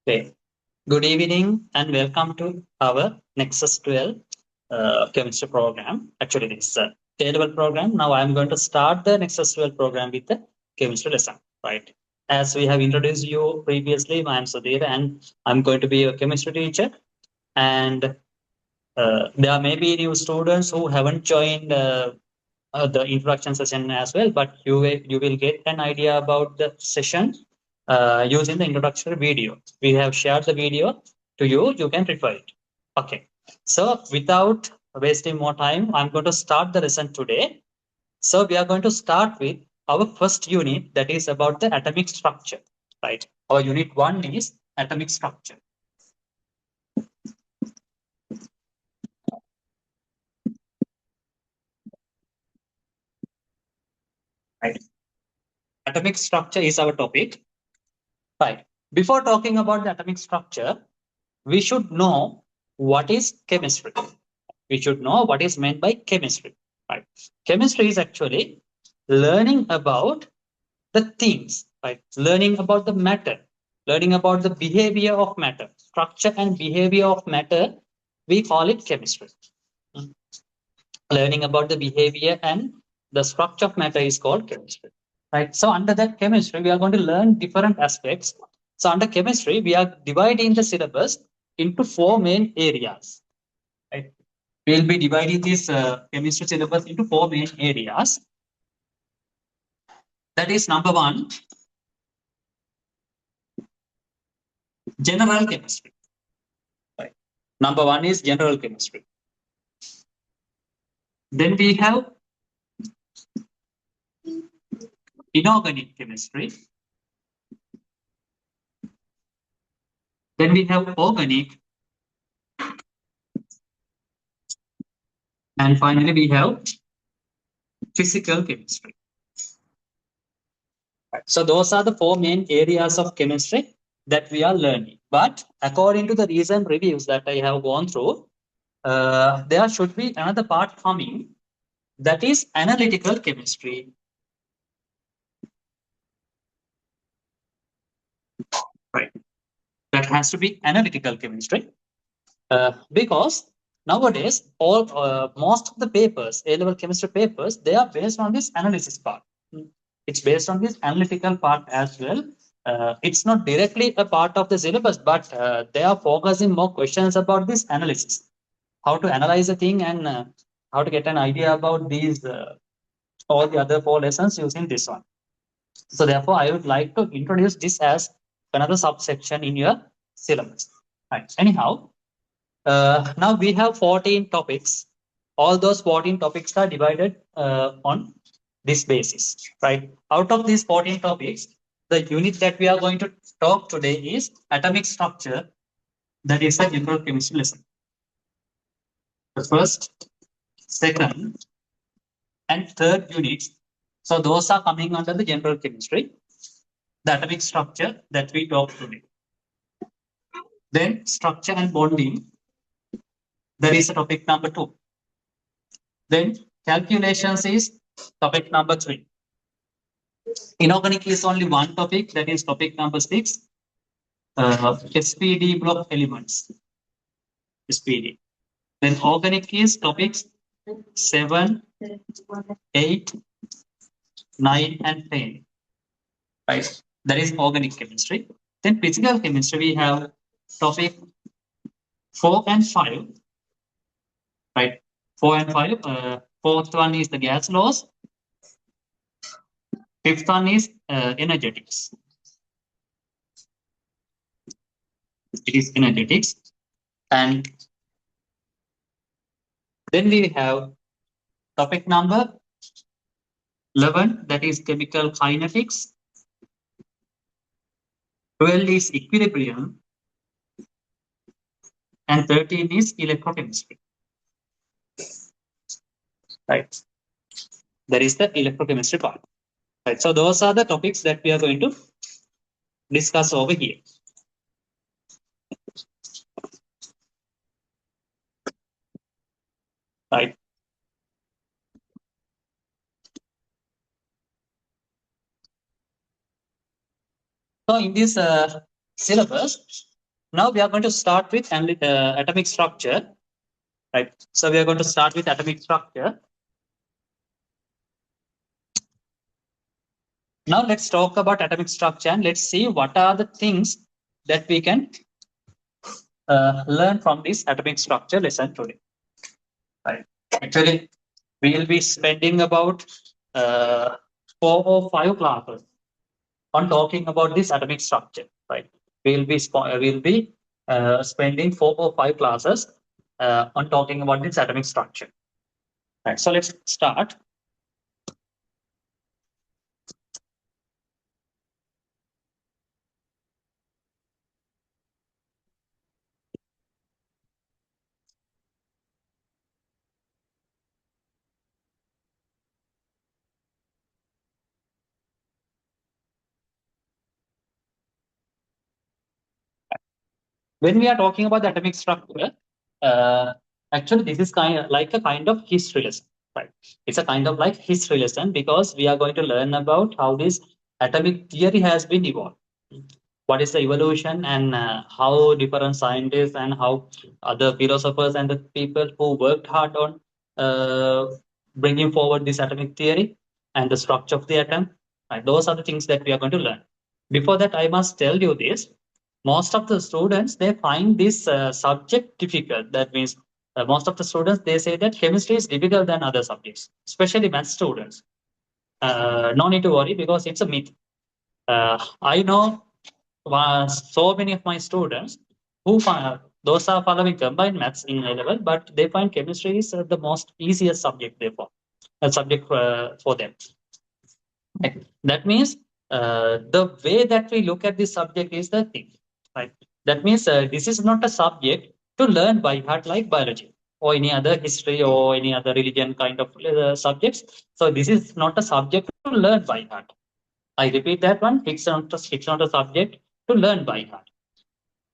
Okay. Good evening and welcome to our Nexus 12 chemistry program. Actually, this is a A-level program. Now I'm going to start the Nexus 12 program with the chemistry lesson, right? As we have introduced you previously, I am Sudhir and I'm going to be a chemistry teacher. And there may be new students who haven't joined the introduction session as well, but you will get an idea about the session using the introductory video. We have shared the video to you. You can refer it. Okay. So without wasting more time, I'm going to start the lesson today. So we are going to start with our first unit, that is about the atomic structure. Right. Our unit one is atomic structure. Right. Atomic structure is our topic. Right. Before talking about the atomic structure, we should know what is chemistry. We should know what is meant by chemistry. Right. Chemistry is actually learning about the things, right? Learning about the matter, learning about the behavior of matter, structure and behavior of matter. We call it chemistry. Mm. Learning about the behavior and the structure of matter is called chemistry. Right. So under that chemistry, we are going to learn different aspects. So under chemistry, we are dividing the syllabus into four main areas. Right. We'll be dividing this chemistry syllabus into four main areas. That is number one, general chemistry. Right. Number one is general chemistry. Then we have inorganic chemistry. Then we have organic. And finally, we have physical chemistry. Right. So those are the four main areas of chemistry that we are learning. But according to the recent reviews that I have gone through, there should be another part coming, that is analytical chemistry. Right. That has to be analytical chemistry. Because nowadays, most of the papers, A-level chemistry papers, they are based on this analysis part. It's based on this analytical part as well. It's not directly a part of the syllabus, but they are focusing more questions about this analysis, how to analyze a thing and how to get an idea about these all the other four lessons using this one. So therefore, I would like to introduce this as another subsection in your syllabus. Right. Anyhow, now we have 14 topics. All those 14 topics are divided on this basis, right? Out of these 14 topics, the unit that we are going to talk today is atomic structure. That is a general chemistry lesson. The first, second, and third units. So those are coming under the general chemistry, the atomic structure that we talk today. Then structure and bonding. That is topic number 2. Then calculations is topic number 3. Inorganic is only one topic, that is topic number 6. SPD block elements. SPD. Then organic is topics 7, 8, 9, and 10. Right. That is organic chemistry. Then physical chemistry, we have topic 4 and 5. Right. 4 and 5. Fourth one is the gas laws. Fifth one is energetics. It is energetics. And then we have topic number 11, that is chemical kinetics. 12 is equilibrium. And 13 is electrochemistry. Right. That is the electrochemistry part. Right. So those are the topics that we are going to discuss over here. Right. So in this syllabus, Now we are going to start with atomic structure, right? So we are going to start with atomic structure. Now let's talk about atomic structure and let's see what are the things that we can learn from this atomic structure lesson today. Right. Actually, we will be spending about 4 or 5 classes on talking about this atomic structure. Right. We'll be spending 4 or 5 classes on talking about this atomic structure. Right. So let's start. When we are talking about the atomic structure, uh, actually this is kind of history lesson, right? It's a kind of like history lesson because we are going to learn about how this atomic theory has been evolved. What is the evolution and how different scientists and how other philosophers and the people who worked hard on uh, bringing forward this atomic theory and the structure of the atom. Right? Those are the things that we are going to learn. Before that, I must tell you this most of the students they find this subject difficult. That means most of the students they say that chemistry is difficult than other subjects, especially math students. No need to worry because it's a myth. I know so many of my students who find, those are following combined maths in A level, but they find chemistry is the most easiest subject therefore a subject for them. Right. That means the way that we look at this subject is the thing, right? That means this is not a subject to learn by heart like biology or any other history or any other religion kind of subjects. So this is not a subject to learn by heart. I repeat that one. It's not a subject to learn by heart.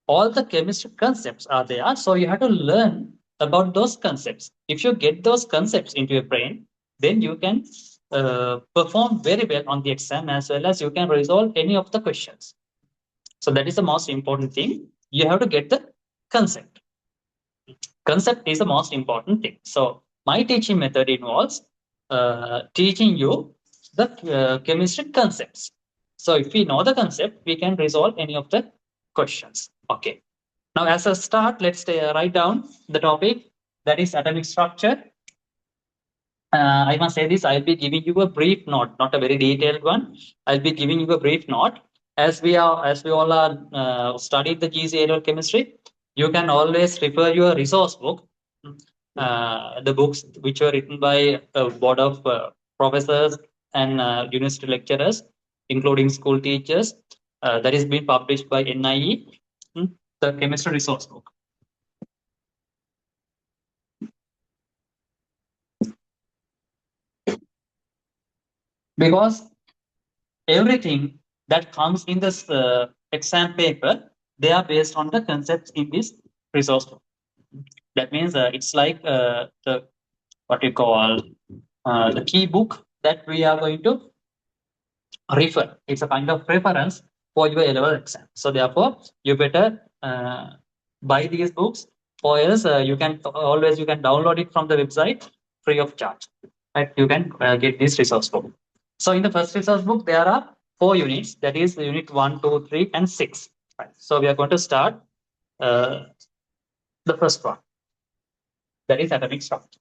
All the chemistry concepts are there, so you have to learn about those concepts. If you get those concepts into your brain, then you can perform very well on the exam as well as you can resolve any of the questions. So that is the most important thing. You have to get the concept. Concept is the most important thing. So my teaching method involves teaching you the chemistry concepts. So if we know the concept, we can resolve any of the questions. Okay. Now, as a start, let's write down the topic that is atomic structure. I must say this, I'll be giving you a brief note, not a very detailed one. I'll be giving you a brief note. As we all are studied the GCE A chemistry, you can always refer your resource book, the books which were written by a board of professors and university lecturers, including school teachers, that is being published by NIE, the chemistry resource book. Because everything that comes in this exam paper, they are based on the concepts in this resource book. That means it's like the what you call the key book that we are going to refer. It's a kind of reference for your A-level exam. So therefore, you better buy these books, or else you can download it from the website free of charge. Right? You can get this resource book. So in the first resource book, there are 4 units. That is unit 1, 2, 3, and 6. Right. So we are going to start the first one. That is atomic structure.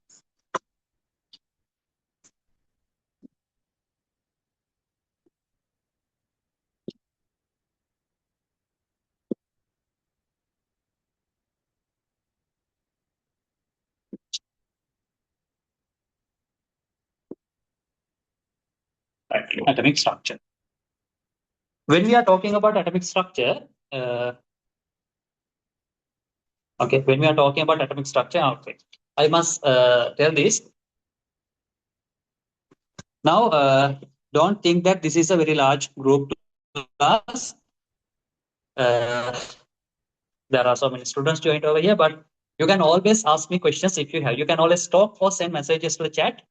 Right. Atomic structure. When we are talking about atomic structure, okay, when we are talking about atomic structure, okay, I must tell this. Now, don't think that this is a very large group class. There are so many students joined over here, but you can always ask me questions if you have. You can always talk or send messages to the chat.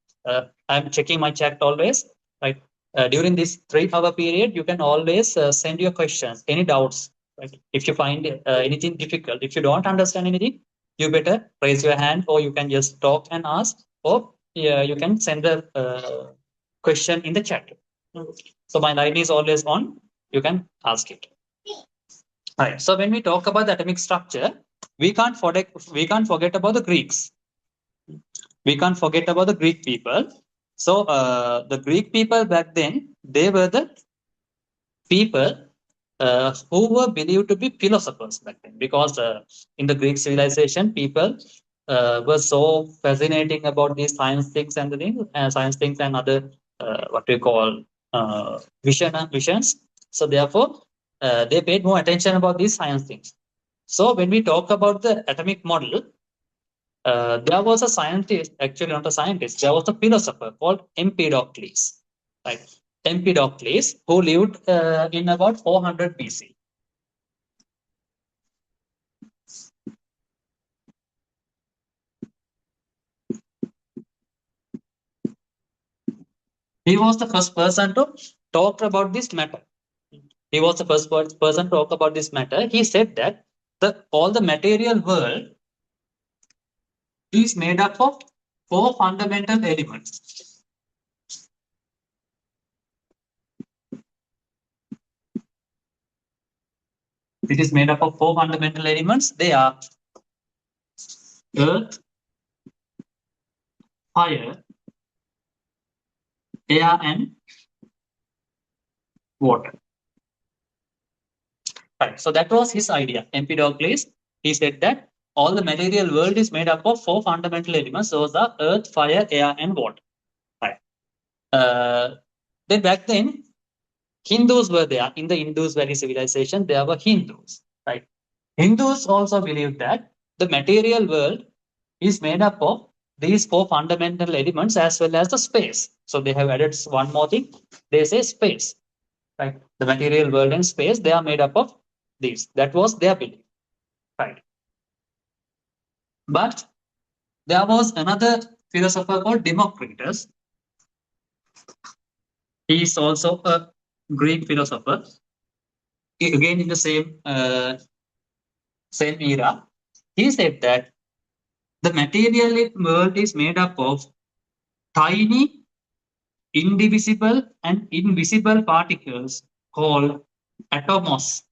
I'm checking my chat always. Right. During this 3-hour period, you can always send your questions, any doubts. Right? If you find anything difficult, if you don't understand anything, you better raise your hand, or you can just talk and ask, or yeah, you can send a question in the chat. So my line is always on. You can ask it. All right. So when we talk about the atomic structure, we can't forget about the Greeks. We can't forget about the Greek people. So the Greek people back then, they were the people who were believed to be philosophers back then, because in the Greek civilization, people were so fascinating about these science things and the things, science things and other what we call visions. So therefore, they paid more attention about these science things. So when we talk about the atomic model, there was a scientist, actually not a scientist, there was a philosopher called Empedocles, right? Empedocles, who lived in about 400 BC. He was the first person to talk about this matter. He was the first person to talk about this matter. He said that all the material world is made up of four fundamental elements. It is made up of four fundamental elements. They are earth, fire, air, and water. Right. So that was his idea. Empedocles, he said that all the material world is made up of four fundamental elements. Those are earth, fire, air, and water. Right. Then back then, Hindus were there. In the Indus Valley civilization, there were Hindus. Right. Hindus also believed that the material world is made up of these four fundamental elements as well as the space. So they have added one more thing. They say space. Right. The material world and space, they are made up of these. That was their belief. Right. But there was another philosopher called Democritus. He is also a Greek philosopher, again in the same era. He said that the material world is made up of tiny, indivisible, and invisible particles called atomos.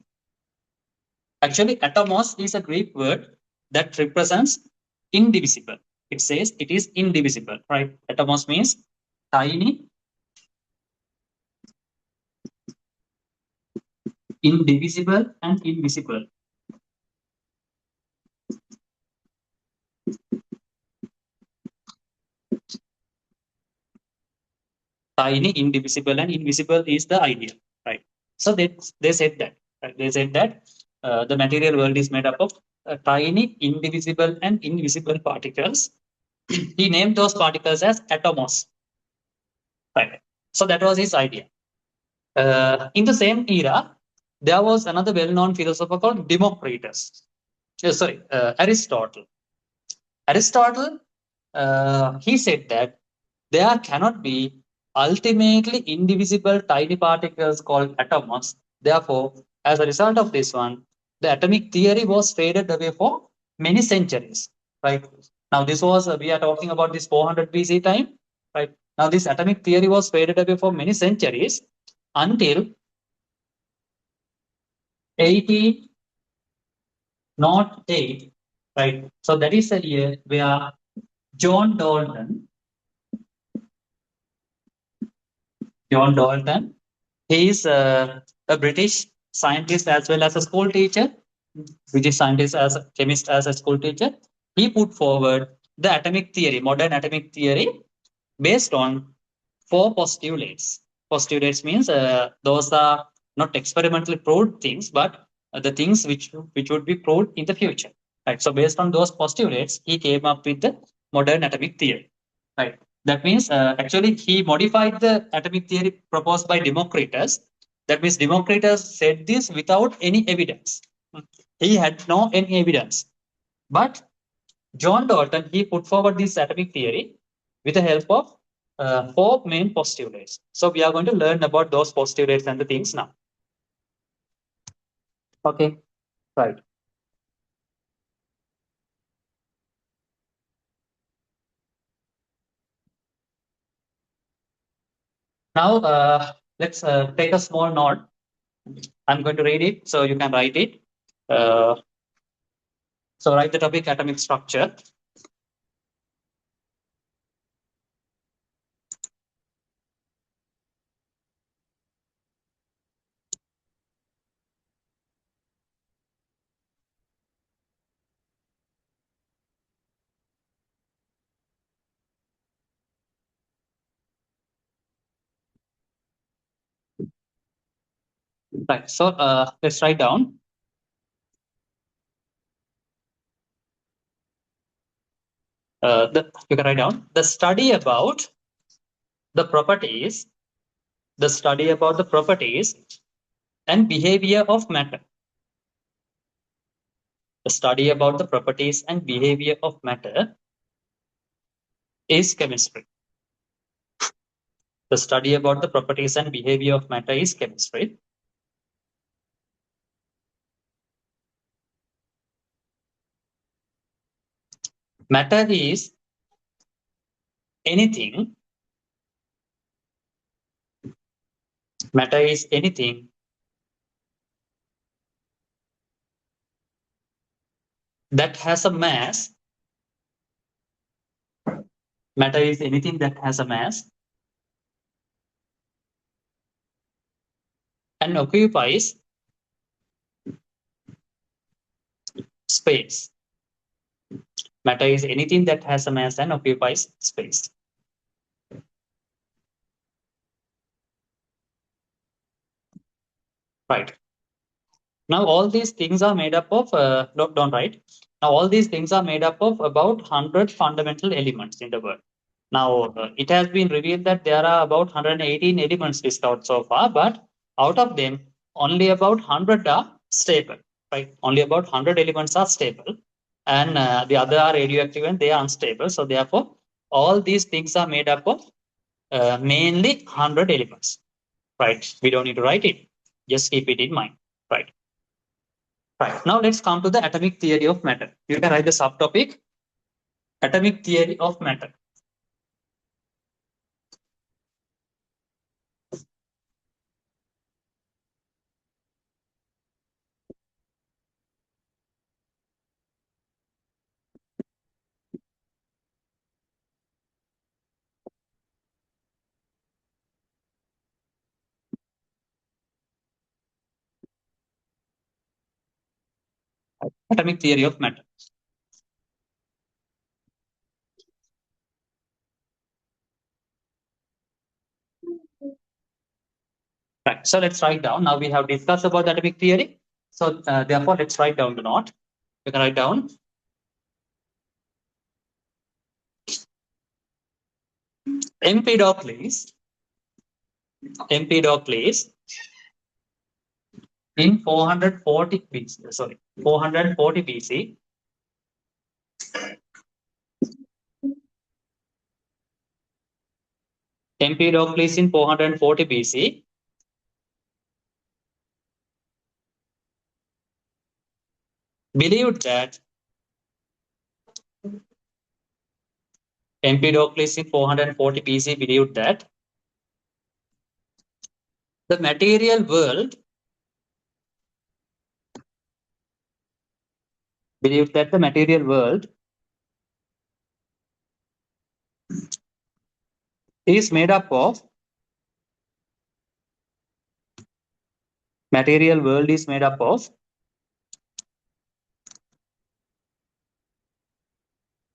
Actually, atomos is a Greek word that represents indivisible. It says it is indivisible, right? Atomos means tiny, indivisible, and invisible. Tiny, indivisible, and invisible is the idea, right? So they said that, right? They said that the material world is made up of tiny, indivisible, and invisible particles. He named those particles as atomos, right? So that was his idea. In the same era, there was another well-known philosopher called Democritus. Aristotle. Aristotle, he said that there cannot be ultimately indivisible tiny particles called atoms. Therefore, as a result of this one, the atomic theory was faded away for many centuries. Right now, this was we are talking about this 400 BC time. Right now, this atomic theory was faded away for many centuries until 1808. Right, so that is the year where John Dalton John Dalton. He is a British scientist as well as a school teacher, British scientist as a chemist as a school teacher. He put forward the atomic theory, modern atomic theory, based on four postulates. Postulates means those are not experimentally proved things, but the things which would be proved in the future. Right. So based on those postulates, he came up with the modern atomic theory. Right. That means actually he modified the atomic theory proposed by Democritus. That means Democritus said this without any evidence. He had no any evidence. But John Dalton, he put forward this atomic theory with the help of four main postulates. So we are going to learn about those postulates and the things now. Okay, right. Now, let's take a small note. I'm going to read it, so you can write it. Uh, so write the topic atomic structure. Right. So let's write down. You can write down the study about the properties, the study about the properties and behavior of matter. The study about the properties and behavior of matter is chemistry. The study about the properties and behavior of matter is chemistry. Matter is anything. Matter is anything that has a mass. Matter is anything that has a mass and occupies space. Matter is anything that has a mass and occupies space. Right. Now, all these things are made up of, don't write. Now, all these things are made up of about 100 fundamental elements in the world. Now, it has been revealed that there are about 118 elements discovered so far, but out of them, only about 100 are stable, right? Only about 100 elements are stable, and the other are radioactive and they are unstable. So, therefore, all these things are made up of mainly 100 elements, right? We don't need to write it, just keep it in mind, right? Right. Now let's come to the atomic theory of matter. You can write the subtopic atomic theory of matter. Atomic theory of matter. Right. So let's write down. Now we have discussed about the atomic theory. So therefore, let's write down the note. You can write down Empedocles. Empedocles in 440 BC. Sorry, 440 BC. Empedocles in 440 BC believed that Empedocles in 440 BC believed that the material world believed that the material world is made up of material world is made up of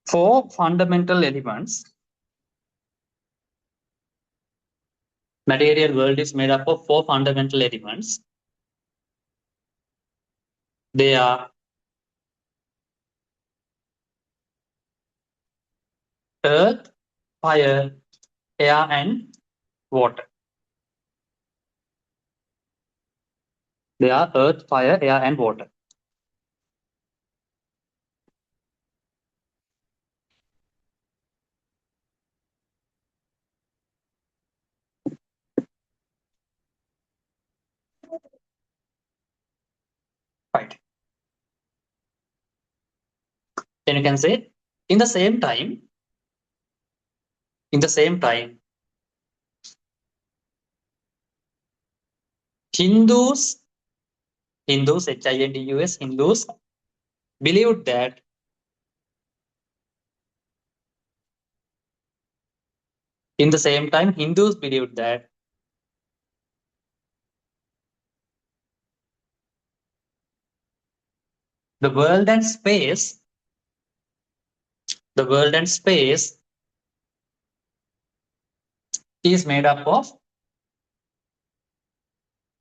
four fundamental elements. Material world is made up of four fundamental elements. They are earth, fire, air, and water. They are earth, fire, air, and water. Right. Then you can say, in the same time, in the same time, Hindus, Hindus, Hindus believed that in the same time, Hindus believed that the world and space, the world and space is made up of,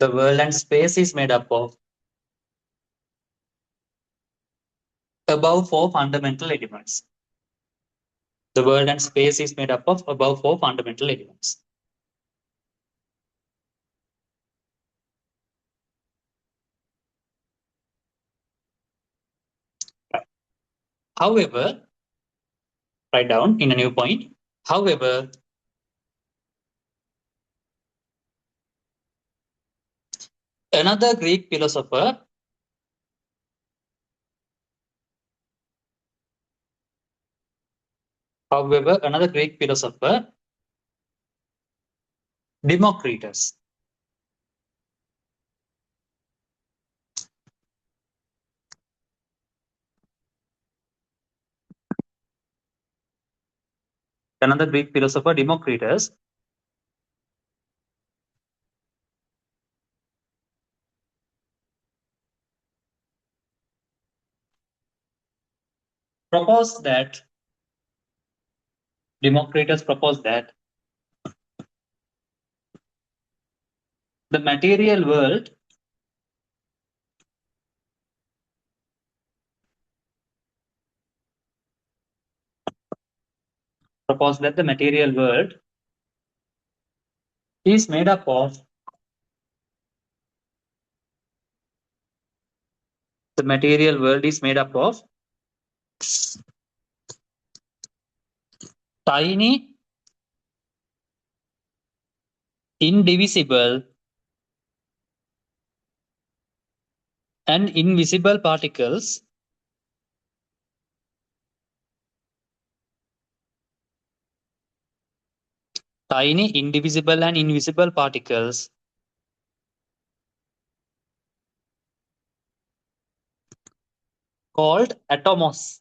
the world and space is made up of above four fundamental elements. The world and space is made up of above four fundamental elements. However, write down in a new point. However, another Greek philosopher, Democritus, another Greek philosopher, Democritus, proposed that Democritus proposed that the material world proposed that the material world is made up of the material world is made up of tiny, indivisible, and invisible particles tiny, indivisible, and invisible particles called atomos.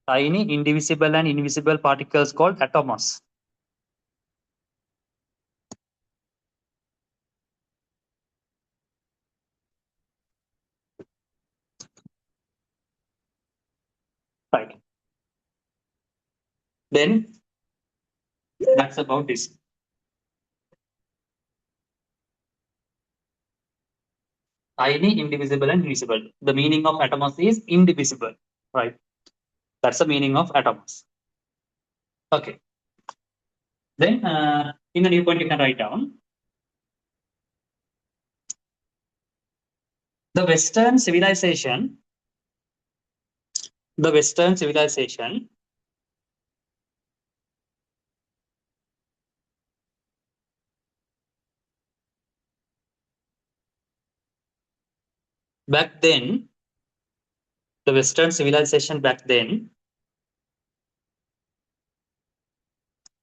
Tiny, indivisible, and invisible particles called atomos. Right. Then that's about this. Tiny, indivisible, and invisible. The meaning of atomos is indivisible. Right. That's the meaning of atomos. Okay. Then in the new point you can write down the Western civilization. The Western civilization back then, the Western civilization back then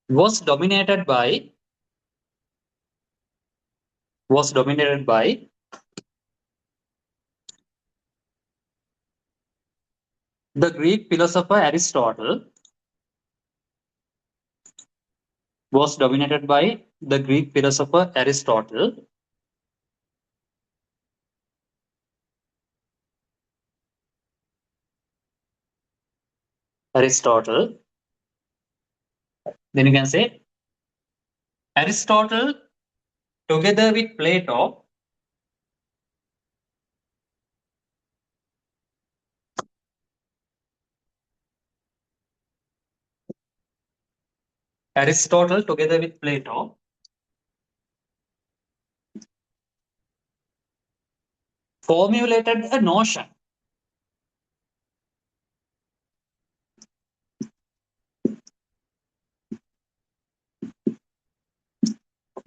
was dominated by was dominated by the Greek philosopher Aristotle. Was dominated by the Greek philosopher Aristotle. Aristotle. Then you can say Aristotle together with Plato. Aristotle together with Plato formulated a notion.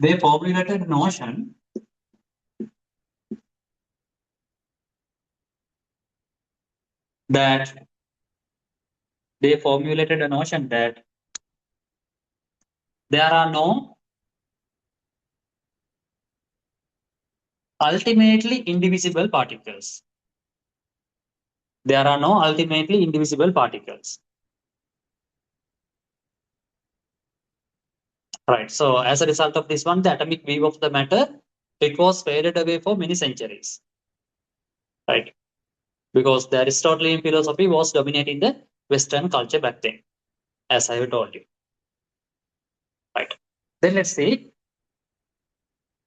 They formulated a notion that there are no ultimately indivisible particles. There are no ultimately indivisible particles. Right. So as a result of this one, the atomic wave of the matter, it was faded away for many centuries. Right. Because the Aristotelian philosophy was dominating the Western culture back then, as I have told you. Right. Then let's see.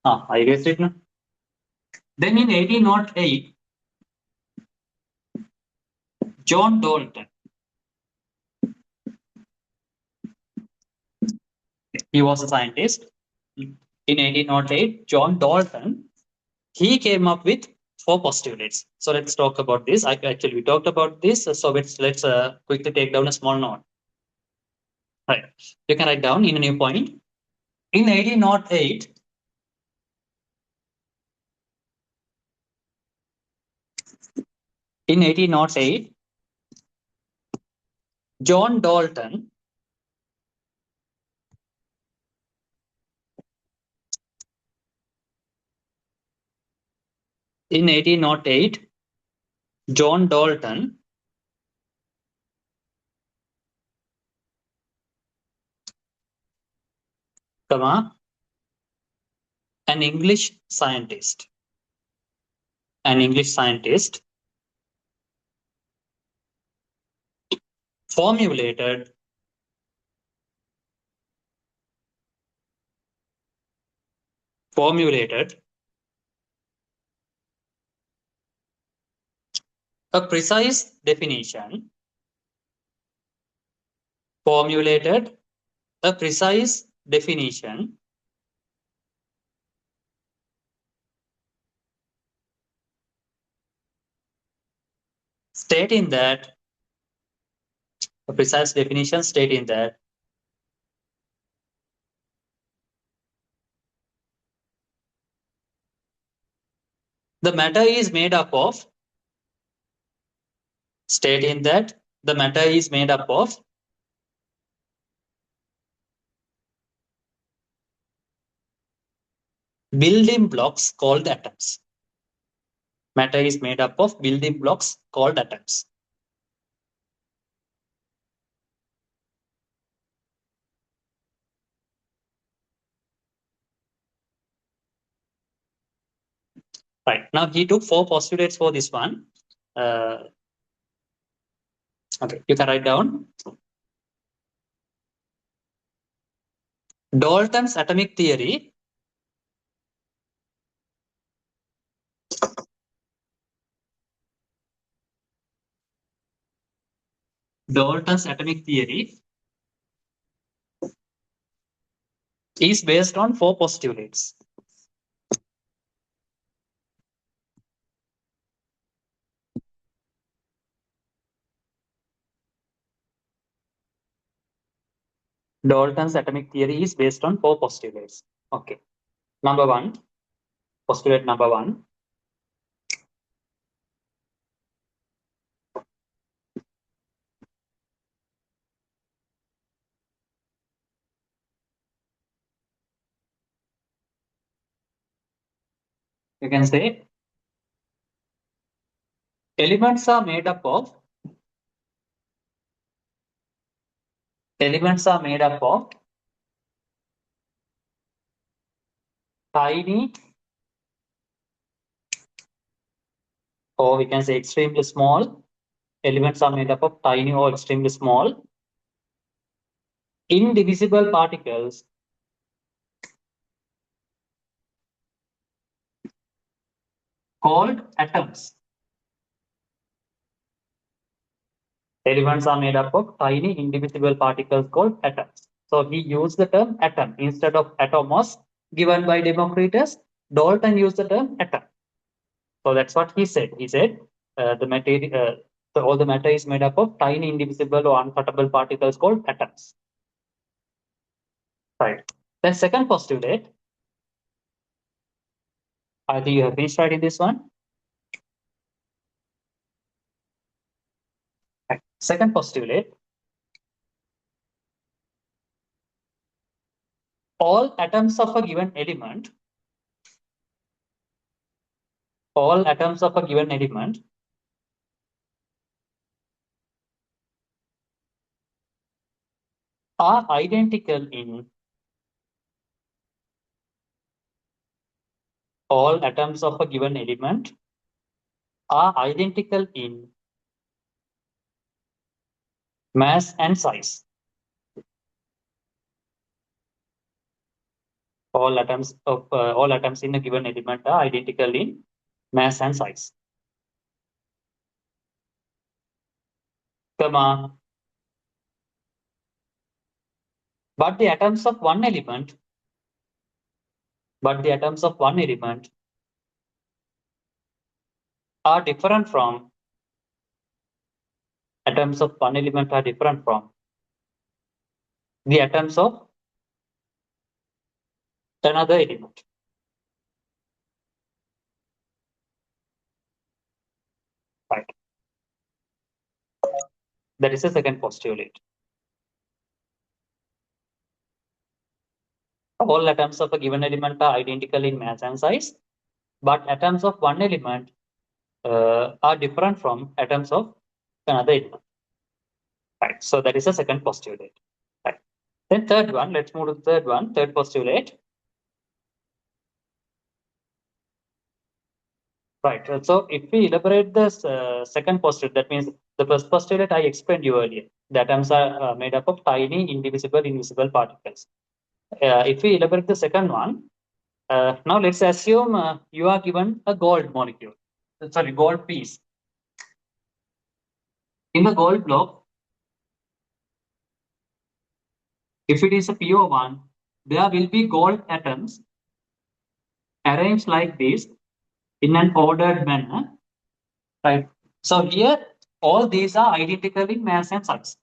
I guess it now. Then in 1808, John Dalton, he was a scientist. In 1808, John Dalton, he came up with four postulates. So let's talk about this. Actually, we talked about this. So let's quickly take down a small note. Right. You can write down in a new point. In 1808, John Dalton, in 1808, John Dalton comma, an English scientist formulated a precise definition stating that the matter is made up of building blocks called atoms. Matter is made up of building blocks called atoms. Right. Now he took four postulates for this one. Okay, you can write down. Dalton's atomic theory is based on four postulates. Dalton's atomic theory is based on four postulates. Okay. Postulate number one. You can say elements are made up of tiny, or we can say extremely small. Elements are made up of tiny or extremely small, indivisible particles called atoms. Elements are made up of tiny indivisible particles called atoms. So he used the term atom instead of atomos given by Democritus. Dalton used the term atom. So that's what he said. He said the material, all the matter is made up of tiny indivisible or uncuttable particles called atoms. Right. Then second postulate. I think you have finished writing this one. Right. Second postulate. All atoms of a given element, all atoms of a given element are identical in all atoms of a given element are identical in mass and size. All atoms in a given element are identical in mass and size. Comma. But the atoms of one element, but the atoms of one element are different from atoms of one element are different from the atoms of another element. Right. That is the second postulate. All atoms of a given element are identical in mass and size, but atoms of one element are different from atoms of another element. Right. So that is the second postulate. Right. Then third one, let's move to the third one, third postulate. Right. So if we elaborate this second postulate, that means the first postulate I explained you earlier. The atoms are made up of tiny, indivisible, invisible particles. If we elaborate the second one, now let's assume you are given a gold molecule, sorry, gold piece. In the gold block, if it is a PO1, there will be gold atoms arranged like this in an ordered manner, right? So here, all these are identical in mass and size.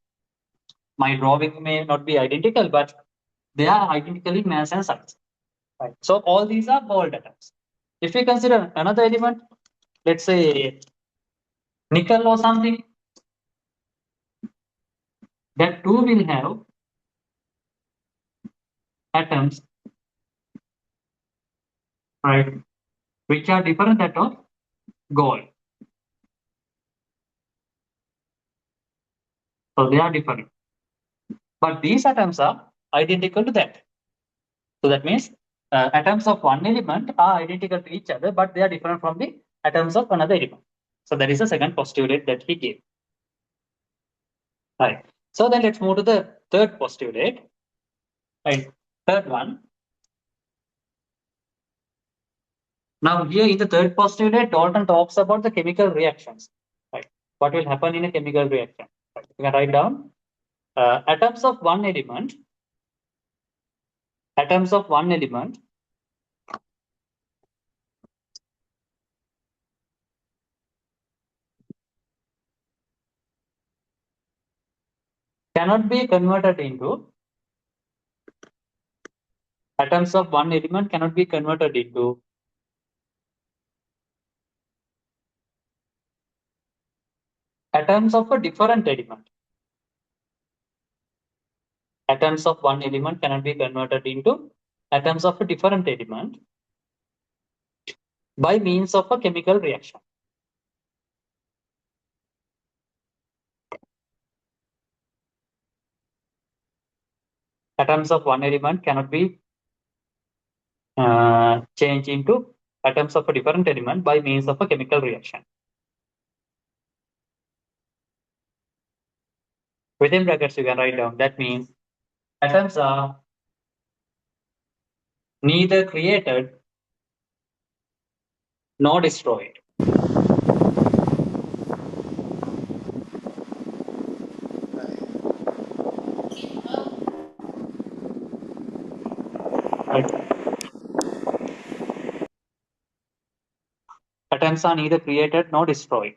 My drawing may not be identical, but they are identical in mass and size. Right. So all these are gold atoms. If we consider another element, let's say nickel or something, that too will have atoms, right, which are different that of gold. So they are different. But these atoms are identical to that. So that means atoms of one element are identical to each other, but they are different from the atoms of another element. So that is the second postulate that he gave. Right. So then let's move to the third postulate. Right. Third one. Now here in the third postulate, Dalton talks about the chemical reactions. Right. What will happen in a chemical reaction? Right. You can write down atoms of one element. Atoms of one element cannot be converted into atoms of one element cannot be converted into atoms of a different element. Atoms of one element cannot be converted into atoms of a different element by means of a chemical reaction. Atoms of one element cannot be changed into atoms of a different element by means of a chemical reaction. Within brackets, you can write down that means atoms are neither created nor destroyed. Right. Atoms are neither created nor destroyed.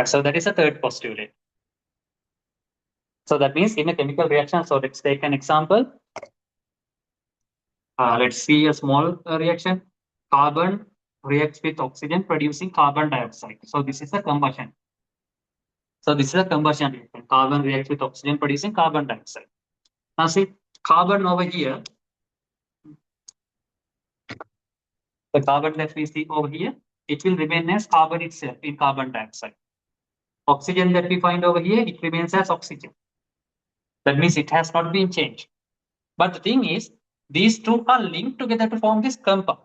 Right, so that is the third postulate. So that means in a chemical reaction, so let's take an example. Let's see a small reaction. Carbon reacts with oxygen producing carbon dioxide. So this is a combustion. So this is a combustion reaction. Carbon reacts with oxygen producing carbon dioxide. Now see, carbon over here, the carbon that we see over here, it will remain as carbon itself in carbon dioxide. Oxygen that we find over here, it remains as oxygen. That means it has not been changed. But the thing is, these two are linked together to form this compound.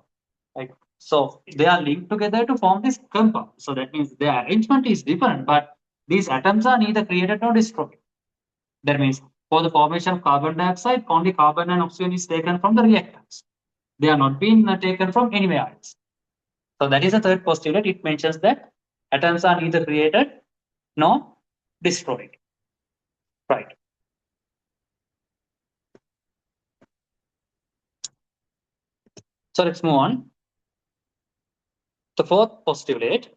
Right? So they are linked together to form this compound. So that means the arrangement is different, but these atoms are neither created nor destroyed. That means for the formation of carbon dioxide, only carbon and oxygen is taken from the reactants. They are not being taken from anywhere else. So that is the third postulate. It mentions that atoms are neither created nor destroyed. Right. So let's move on. The fourth postulate.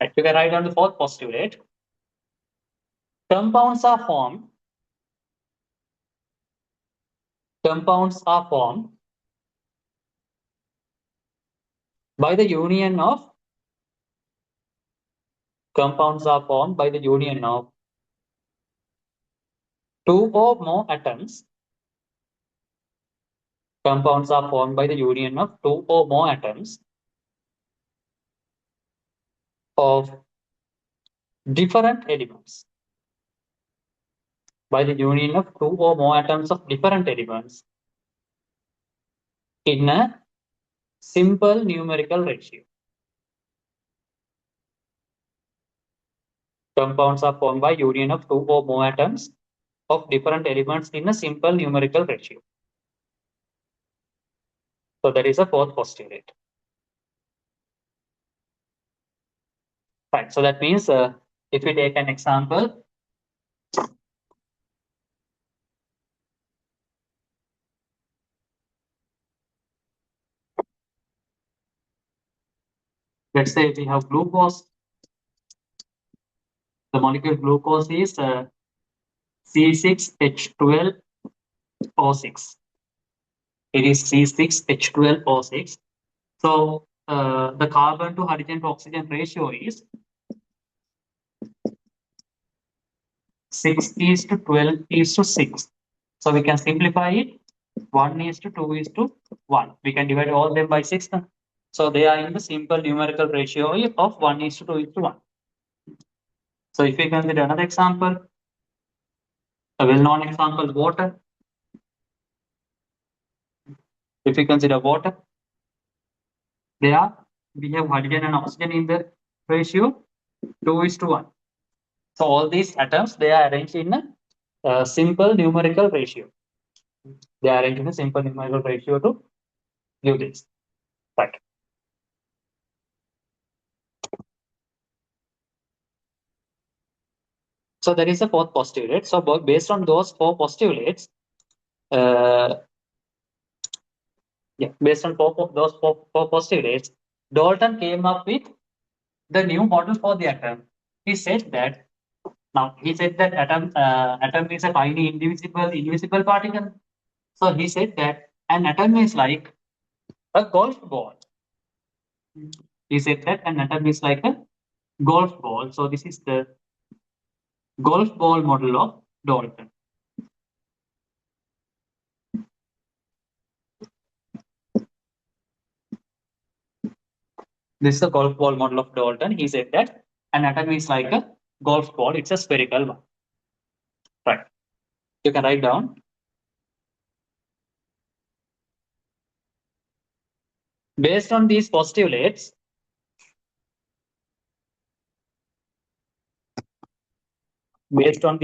Right, you can write down the fourth postulate. Compounds are formed. Compounds are formed by the union of compounds are formed by the union of two or more atoms. Compounds are formed by the union of two or more atoms of different elements. By the union of two or more atoms of different elements in a simple numerical ratio. Compounds are formed by union of two or more atoms of different elements in a simple numerical ratio. So that is a fourth postulate. Right. So that means if we take an example, let's say we have glucose. The molecule glucose is C6H12O6. It is C6H12O6. So the carbon to hydrogen to oxygen ratio is 6 is to 12 is to 6. So we can simplify it. 1 is to 2 is to 1. We can divide all them by 6. So they are in the simple numerical ratio of 1 is to 2 is to 1. So if we consider another example, a well-known example, water. If we consider water, there we have hydrogen and oxygen in the ratio 2 is to 1. So all these atoms, they are arranged in a simple numerical ratio. They are arranged in a simple numerical ratio to give this. Right. So there is a fourth postulate. So based on those four postulates, based on those four postulates, Dalton came up with the new model for the atom. He said that atom is a tiny invisible particle. So he said that an atom is like a golf ball. He said that an atom is like a golf ball. So this is the golf ball model of Dalton. This is the golf ball model of Dalton. He said that an atom is like a golf ball. It's a spherical one. Right. You can write down. Based on these postulates, Dalton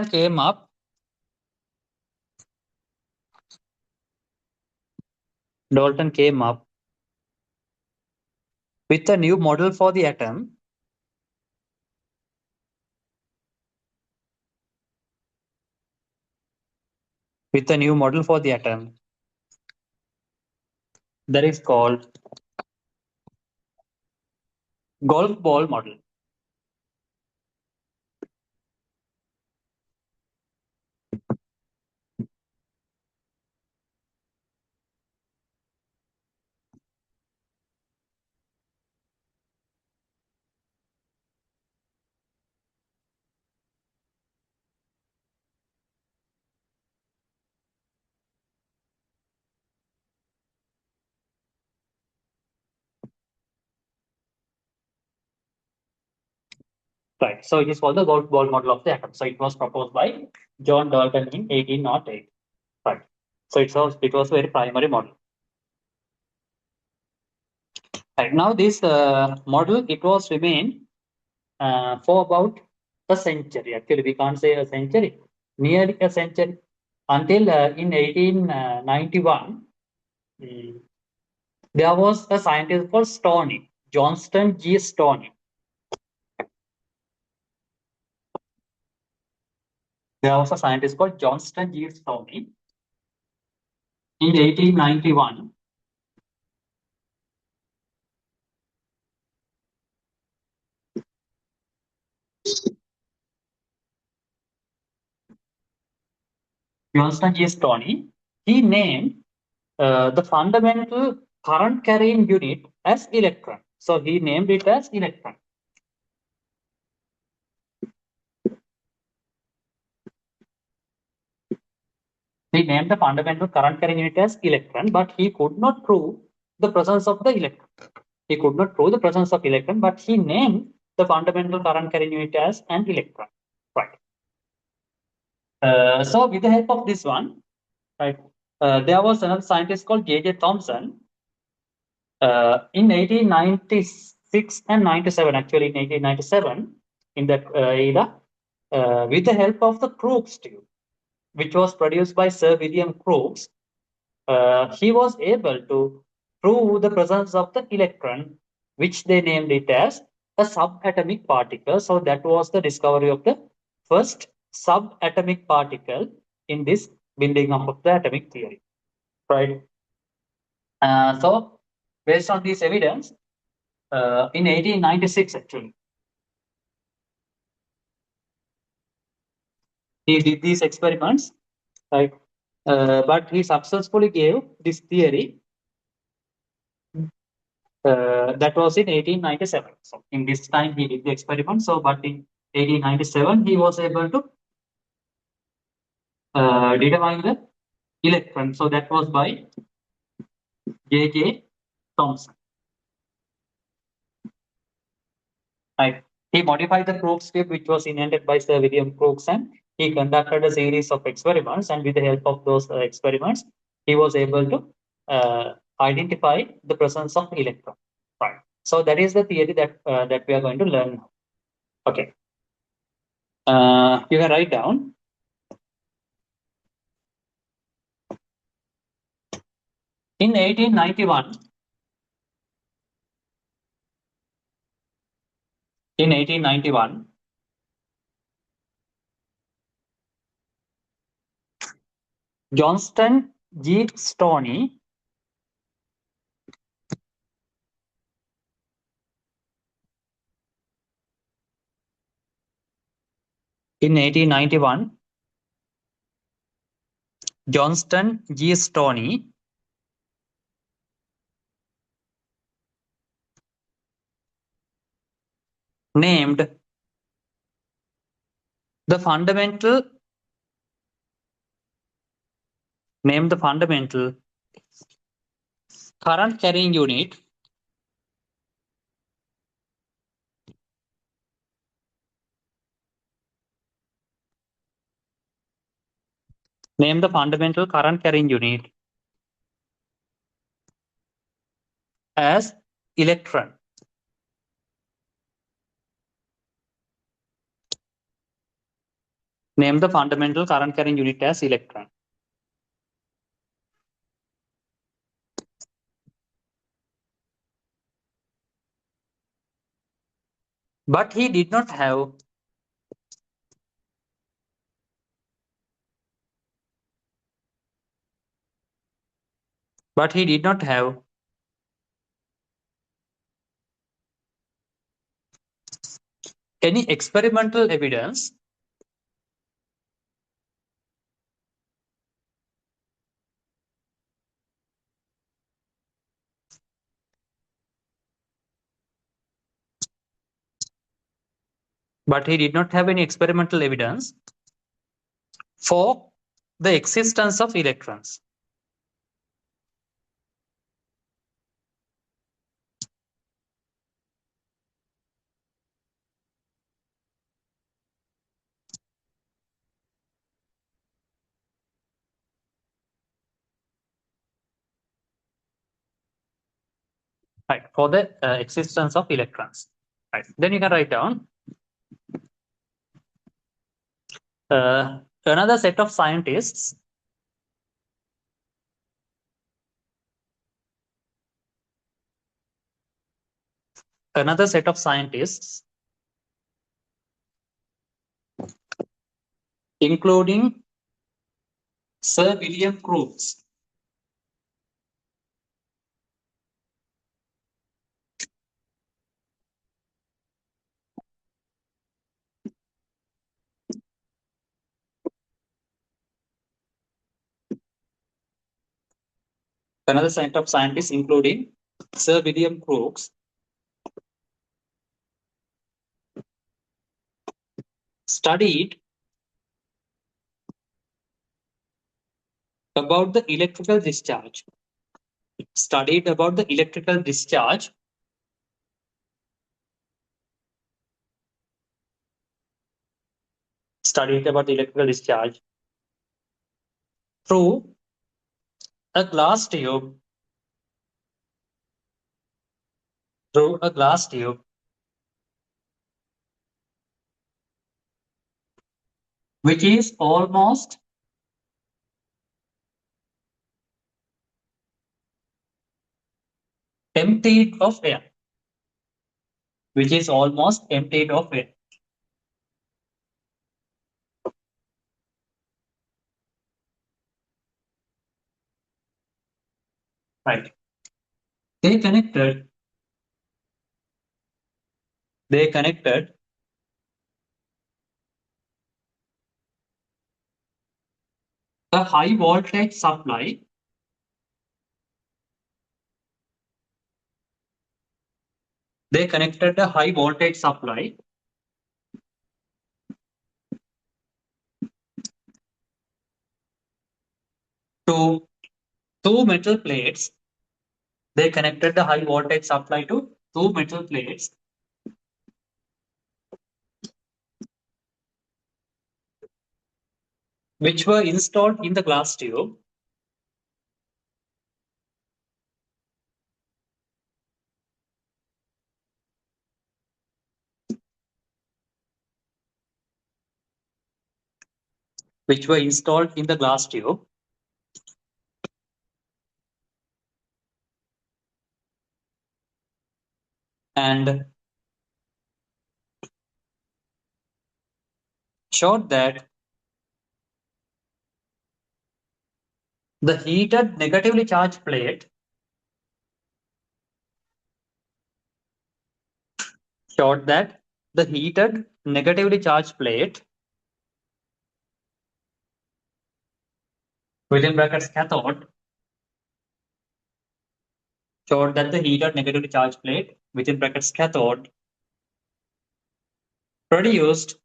came up with a new model for the atom. with a new model for the atom that is called golf ball model. Right. So it is called the golf ball model of the atom. So it was proposed by John Dalton in 1808. Right. So it was very primary model. Right. Now this model it was remained for about a century. Actually, we can't say a century, nearly a century, until in 1891. There was a scientist called Stoney, Johnston G. Stoney. There was a scientist called Johnston G. Stoney in 1891. Johnston G. Stoney, he named the fundamental current carrying unit as electron. So he named it as electron. He named the fundamental current carrying unit as electron, but he could not prove the presence of the electron. He could not prove the presence of electron, but he named the fundamental current carrying unit as an electron. Right. So with the help of this one, right, there was another scientist called J.J. Thomson in 1896 and 97. Actually, in 1897, in that era, with the help of the Crookes tube, which was produced by Sir William Crookes, he was able to prove the presence of the electron, which they named it as a subatomic particle. So that was the discovery of the first subatomic particle in this building up of the atomic theory. Right. So based on this evidence, in 1896, actually, he did these experiments, right? But he successfully gave this theory. That was in 1897. So in this time he did the experiment. So, but in 1897 he was able to determine the electron. So that was by J.J. Thomson. Right. He modified the Crookes tube, which was invented by Sir William Crookes, and he conducted a series of experiments. And with the help of those experiments, he was able to identify the presence of electron. Right. So that is the theory that we are going to learn now. Okay. You can write down. In 1891, in 1891, Johnston G. Stoney in 1891, Johnston G. Stoney named the fundamental current carrying unit as electron. Name the fundamental current carrying unit as electron. But he did not have – but he did not have any experimental evidence but he did not have any experimental evidence for the existence of electrons. Right, for the existence of electrons. Right, then you can write down another set of scientists another set of scientists, including Sir William Crookes, another set of scientists, including Sir William Crookes, studied about the electrical discharge. Studied about the electrical discharge studied about the electrical discharge through a glass tube through a glass tube which is almost emptied of air, which is almost emptied of air. Right. They connected they connected a high voltage supply they connected a high voltage supply to two metal plates. They connected the high voltage supply to two metal plates which were installed in the glass tube which were installed in the glass tube and showed that the heated negatively charged plate showed that the heated negatively charged plate within brackets cathode showed that the heated negatively charged plate within brackets cathode produced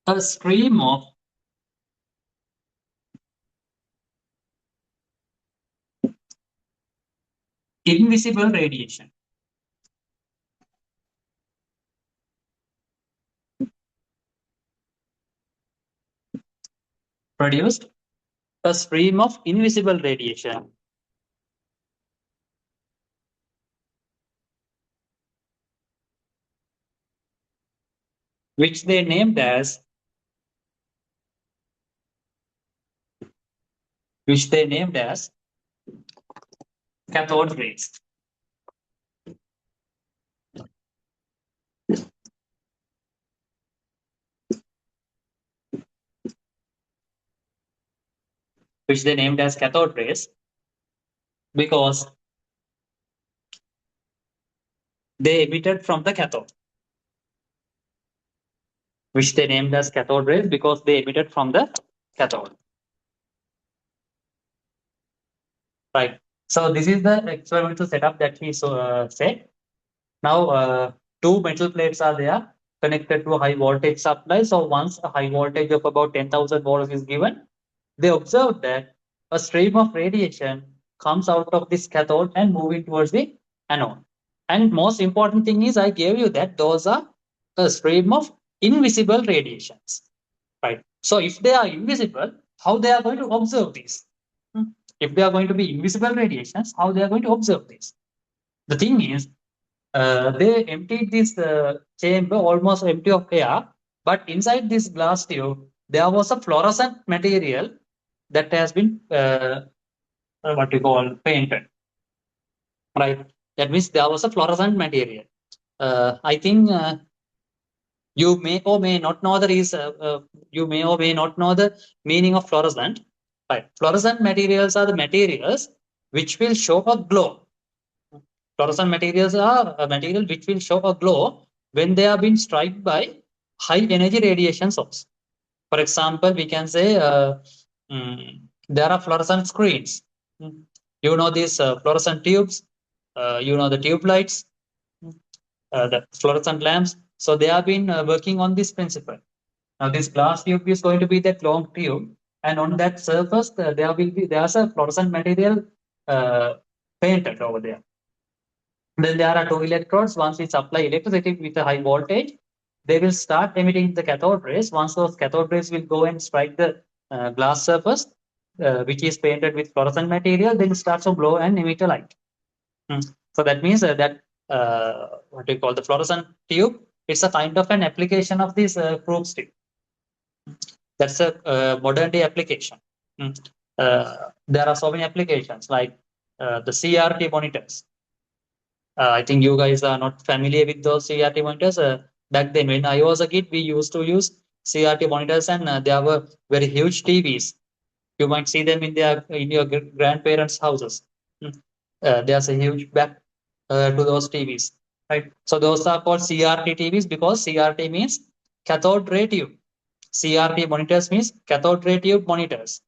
a stream of invisible radiation. Produced a stream of invisible radiation which they named as cathode rays. which they named as cathode rays, because they emitted from the cathode, which they named as cathode rays because they emitted from the cathode. Right. So this is the experimental setup that he said. Now, two metal plates are there connected to a high voltage supply. So once a high voltage of about 10,000 volts is given, they observed that a stream of radiation comes out of this cathode and moving towards the anode. And most important thing is I gave you that those are a stream of invisible radiations. Right. So if they are invisible, how they are going to observe this? If they are going to be invisible radiations, how they are going to observe this? The thing is, they emptied this chamber almost empty of air, but inside this glass tube, there was a fluorescent material that has been what you call painted. Right. That means there was a fluorescent material. I think you may or may not know you may or may not know the meaning of fluorescent. Right. Fluorescent materials are the materials which will show a glow. Fluorescent materials are a material which will show a glow when they are being struck by high energy radiation source. For example, we can say there are fluorescent screens. You know these fluorescent tubes. You know the tube lights, the fluorescent lamps. So they have been working on this principle. Now this glass tube is going to be that long tube, and on that surface there's a fluorescent material painted over there. Then there are two electrodes. Once we supply electricity with a high voltage, they will start emitting the cathode rays. Once those cathode rays will go and strike the glass surface, which is painted with fluorescent material, then it starts to glow and emit a light. So that means that what we call the fluorescent tube, it's a kind of an application of this Crookes tube. That's a modern day application. There are so many applications like the CRT monitors. I think you guys are not familiar with those CRT monitors. Back then, when I was a kid, we used to use CRT monitors, and there were very huge TVs. You might see them in your grandparents' houses. There's a huge back to those TVs, right? So those are called CRT TVs because CRT means cathode ray tube. CRT monitors means cathode ray tube monitors,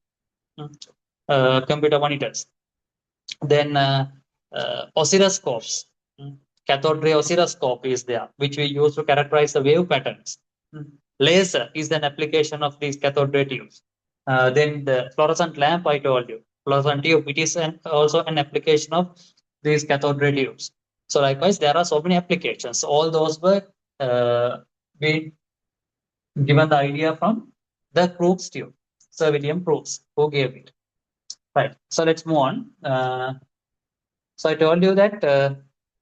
computer monitors. Then oscilloscopes. Cathode ray oscilloscope is there, which we use to characterize the wave patterns. Laser is an application of these cathode ray tubes. Then the fluorescent lamp, I told you, fluorescent tube, it is also an application of these cathode ray tubes. So likewise, there are so many applications. All those were being given the idea from the Crookes tube, Sir William Crookes, who gave it. Right. So let's move on. So I told you that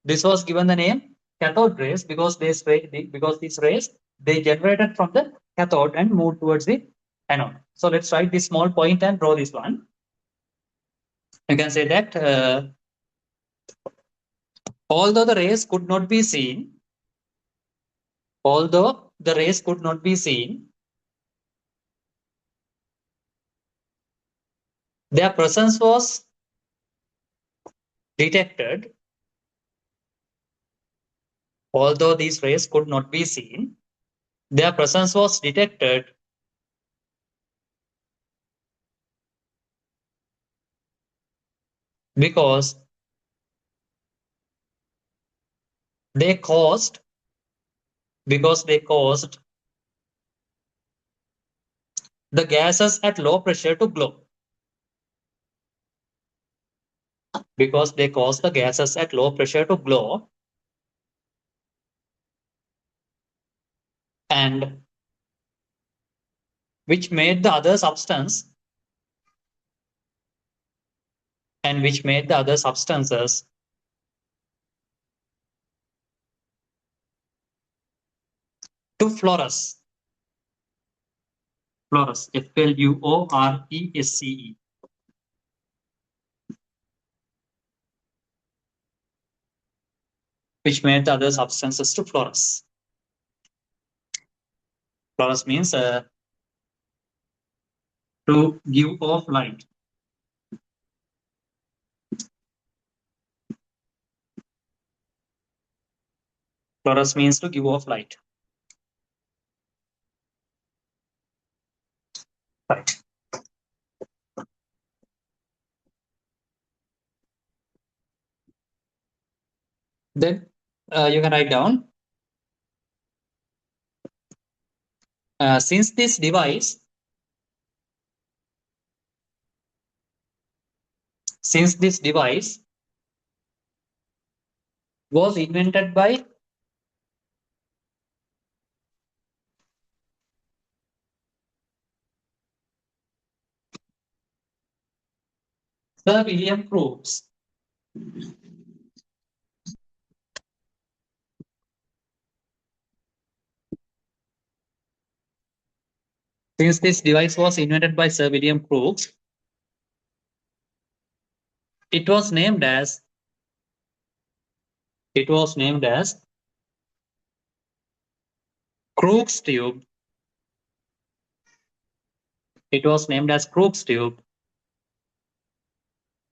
this was given the name cathode rays because these rays they generated from the cathode and moved towards the anode. So let's write this small point and draw this one. You can say that although the rays could not be seen, their presence was detected. Although these rays could not be seen, their presence was detected because they caused the gases at low pressure to glow. Because they caused the gases at low pressure to glow, and which made the other substances to fluoresce. Fluoresce, Fluoresce. Which made the other substances to fluoresce. Fluoresce means to give off light. Fluoresce means to give off light. Right. Then you can write down since this device was invented by Sir William Crookes. Since this device was invented by Sir William Crookes, it was named as Crookes tube. It was named as Crookes tube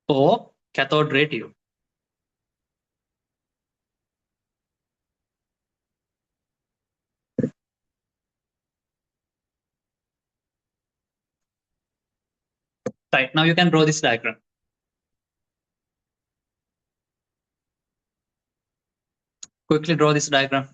or cathode ray tube. Right, now you can draw this diagram. Quickly draw this diagram.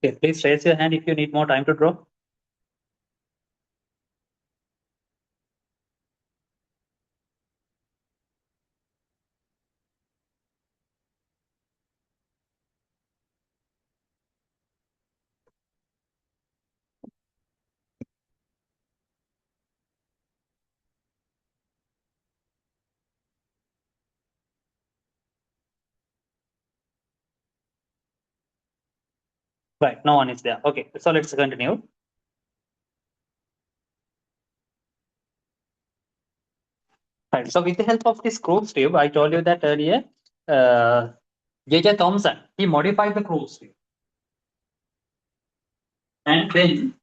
Okay, please raise your hand if you need more time to draw. Right, no one is there. Okay, so let's continue. Right, so with the help of this Crookes tube, I told you that earlier, J.J. Thomson, he modified the Crookes tube. And then,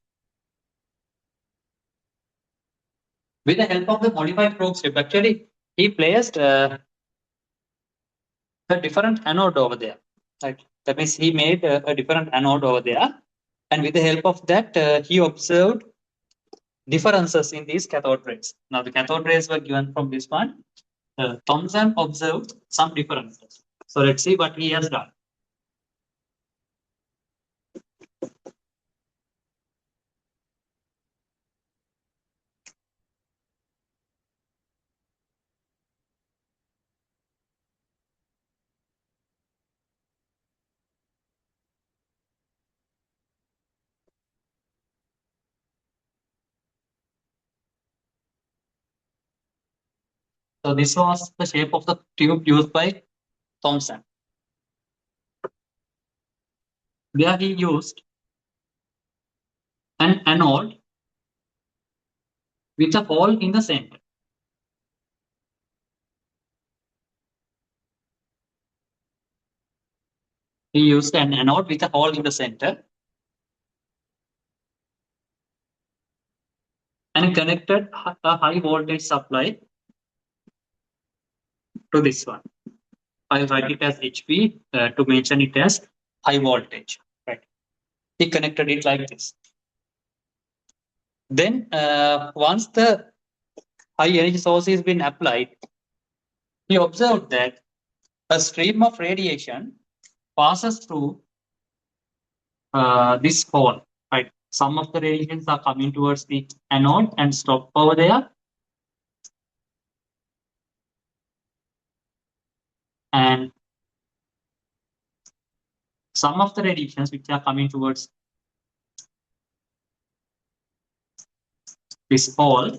with the help of the modified Crookes tube, actually, he placed a different anode over there. Right, that means he made a different anode over there. And with the help of that, he observed differences in these cathode rays. Now, the cathode rays were given from this one. Thomson observed some differences. So let's see what he has done. So this was the shape of the tube used by Thomson. There he used an anode with a hole in the center. He used an anode with a hole in the center and connected a high voltage supply to this one. I write it as HP to mention it as high voltage. Right. He connected it like this. Then once the high energy source has been applied, he observed that a stream of radiation passes through this hole. Right. Some of the radiations are coming towards the anode and stop over there. And some of the radiations which are coming towards this hole,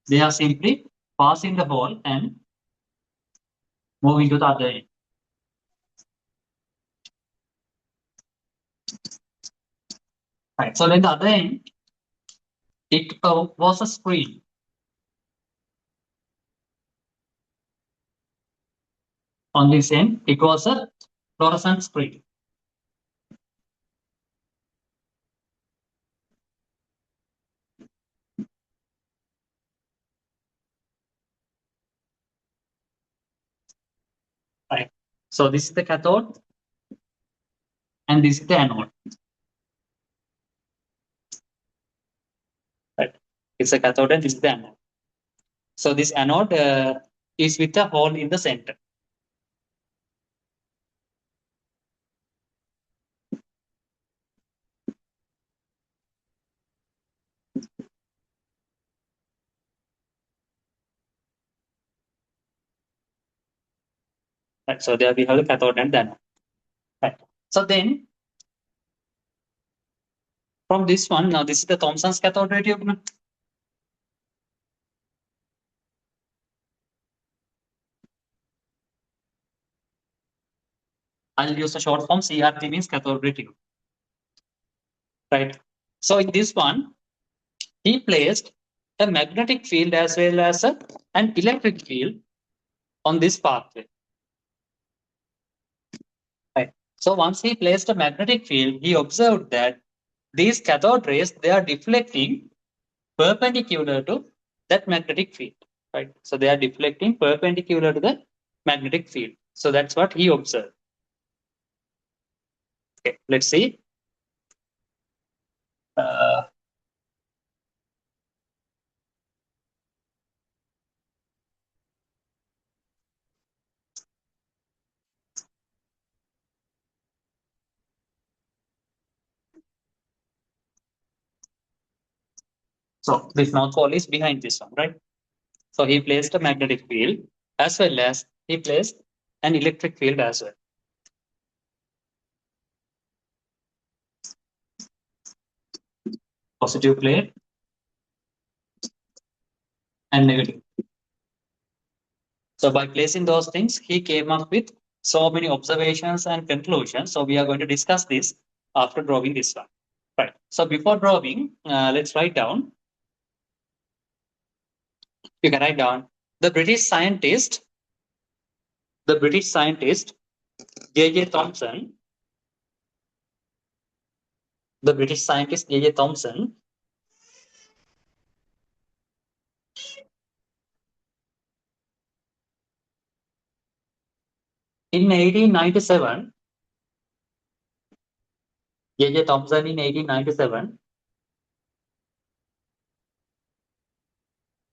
they are simply passing the hole and moving to the other end. Right. So then the other end, it was a screen. On this end, it was a fluorescent screen. Right. So this is the cathode, and this is the anode. Right. It's a cathode, and this is the anode. So this anode is with a hole in the center. Right. So there we have the cathode and the anode. Right. So then from this one, now this is the Thomson's cathode ray tube. I'll use the short form CRT, means cathode ray tube. Right. So in this one, he placed a magnetic field as well as an electric field on this pathway. Right. So once he placed a magnetic field, he observed that these cathode rays, they are deflecting perpendicular to that magnetic field. Right. So they are deflecting perpendicular to the magnetic field. So that's what he observed. Okay, let's see. So this North Pole is behind this one, right? So he placed a magnetic field as well as he placed an electric field as well. Positive plate and negative. So by placing those things, he came up with so many observations and conclusions. So we are going to discuss this after drawing this one. Right. So before drawing, let's write down. You can write down the British scientist, J.J. Thomson, the British scientist J.J. Thomson in 1897, J.J. Thomson in 1897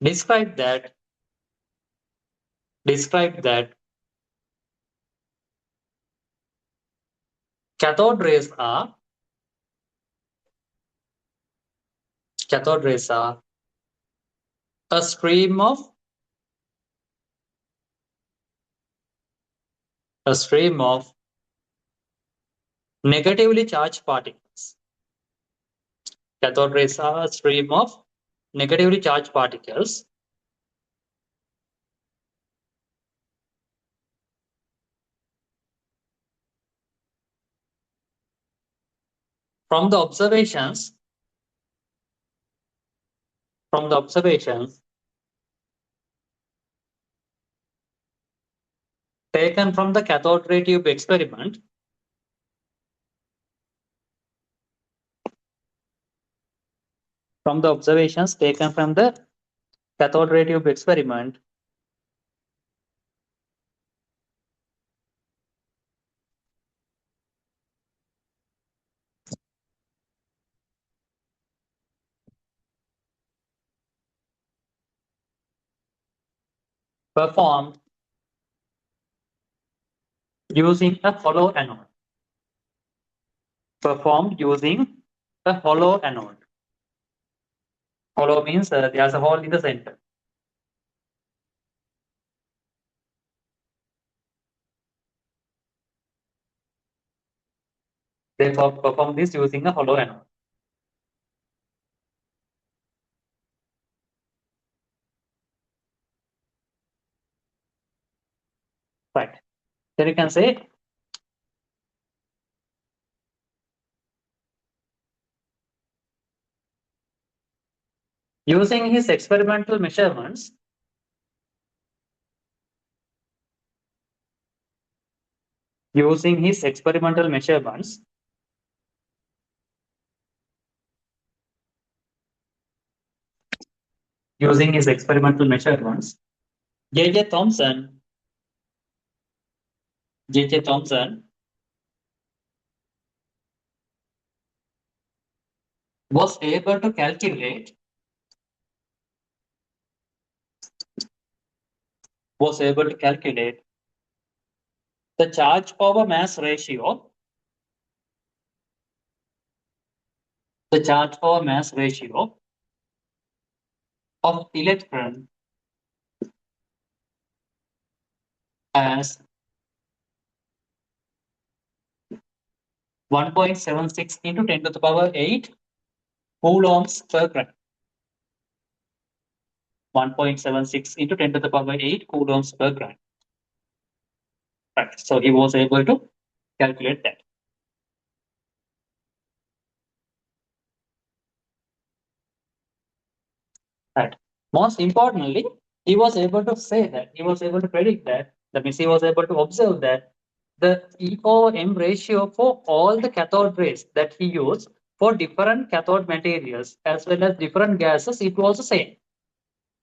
described that cathode rays are a stream of negatively charged particles. Cathode rays are a stream of negatively charged particles From the observations, from the observations taken from the cathode ray tube experiment, from the observations taken from the cathode ray tube experiment, performed using a hollow anode. Performed using a hollow anode. Hollow means there's a hole in the center. They perform this using a hollow anode. Right. Then you can say using his experimental measurements, using his experimental measurements, using his experimental measurements, J.J. Thomson, J.J. Thomson was able to calculate, was able to calculate the charge over mass ratio, the charge over mass ratio of electron as 1.76 into 10 to the power 8 coulombs per gram. 1.76 into 10 to the power 8 coulombs per gram. Right. So he was able to calculate that. Right. Most importantly, he was able to say that, he was able to predict that, that means he was able to observe that the E/M ratio for all the cathode rays that he used for different cathode materials as well as different gases, it was the same.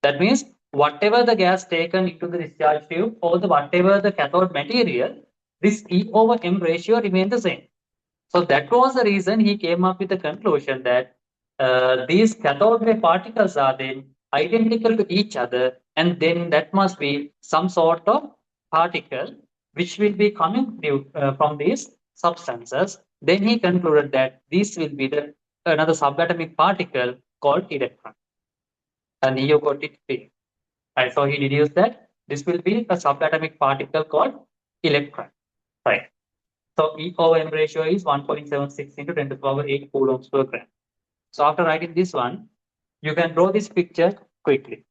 That means whatever the gas taken into the discharge tube or the whatever the cathode material, this E/M ratio remained the same. So that was the reason he came up with the conclusion that these cathode ray particles are then identical to each other, and then that must be some sort of particle which will be coming from these substances. Then he concluded that this will be the another subatomic particle called electron, and you got it fixed. Right, so he deduced that this will be a subatomic particle called electron. Right. So E/M ratio is 1.76 into 10 to the power 8 coulombs per gram. So after writing this one, you can draw this picture quickly.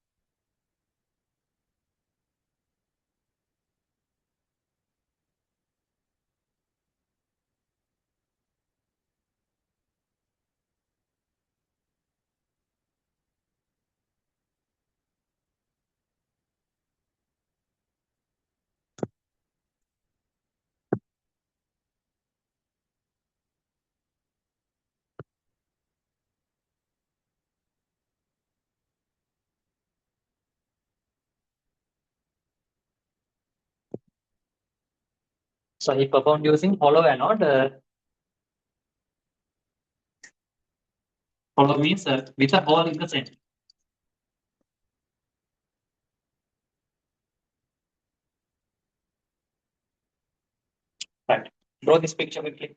So he performed using hollow anode. Hollow means with a hole in the center. Right. Draw this picture quickly.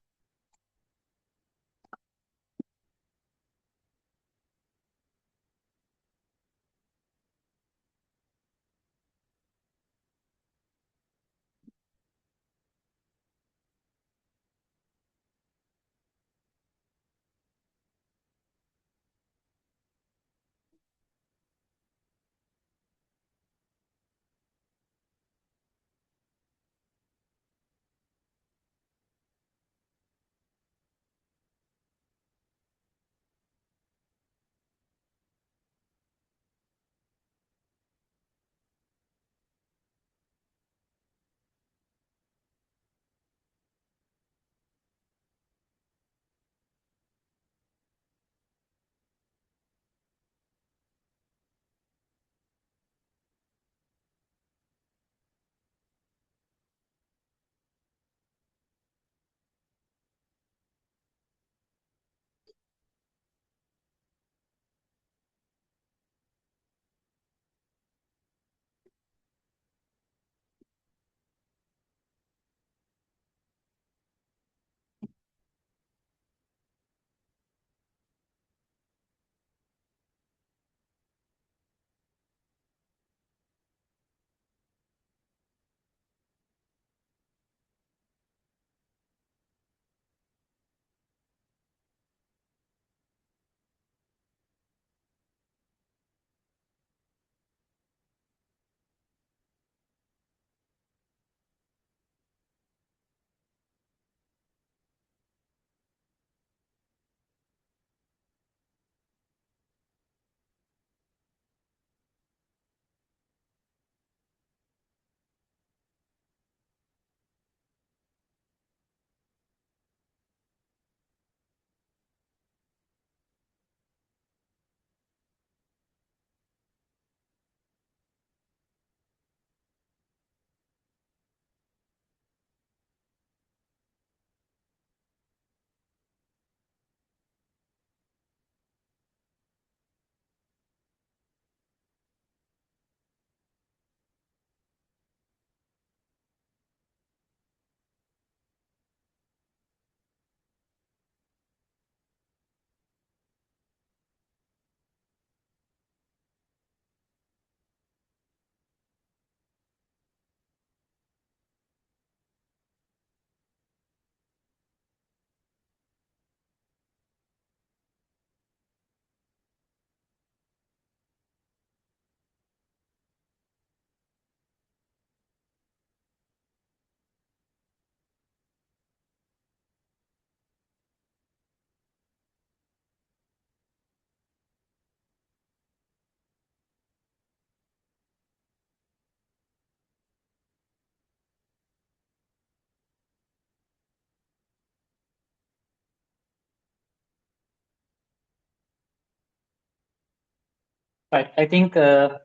Right. I think the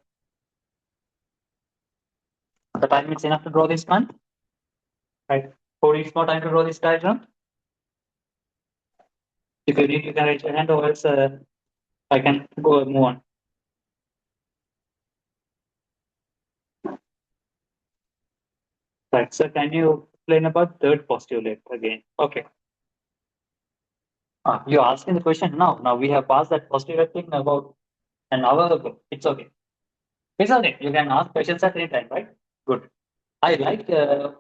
time is enough to draw this one. Right. Who needs more time to draw this diagram? If you need, you can raise your hand, or else I can go move on. Right. So can you explain about third postulate again? Okay. You're asking the question now. Now we have passed that postulate thing about an hour ago. It's okay. It's okay. You can ask questions at any time, right? Good. I like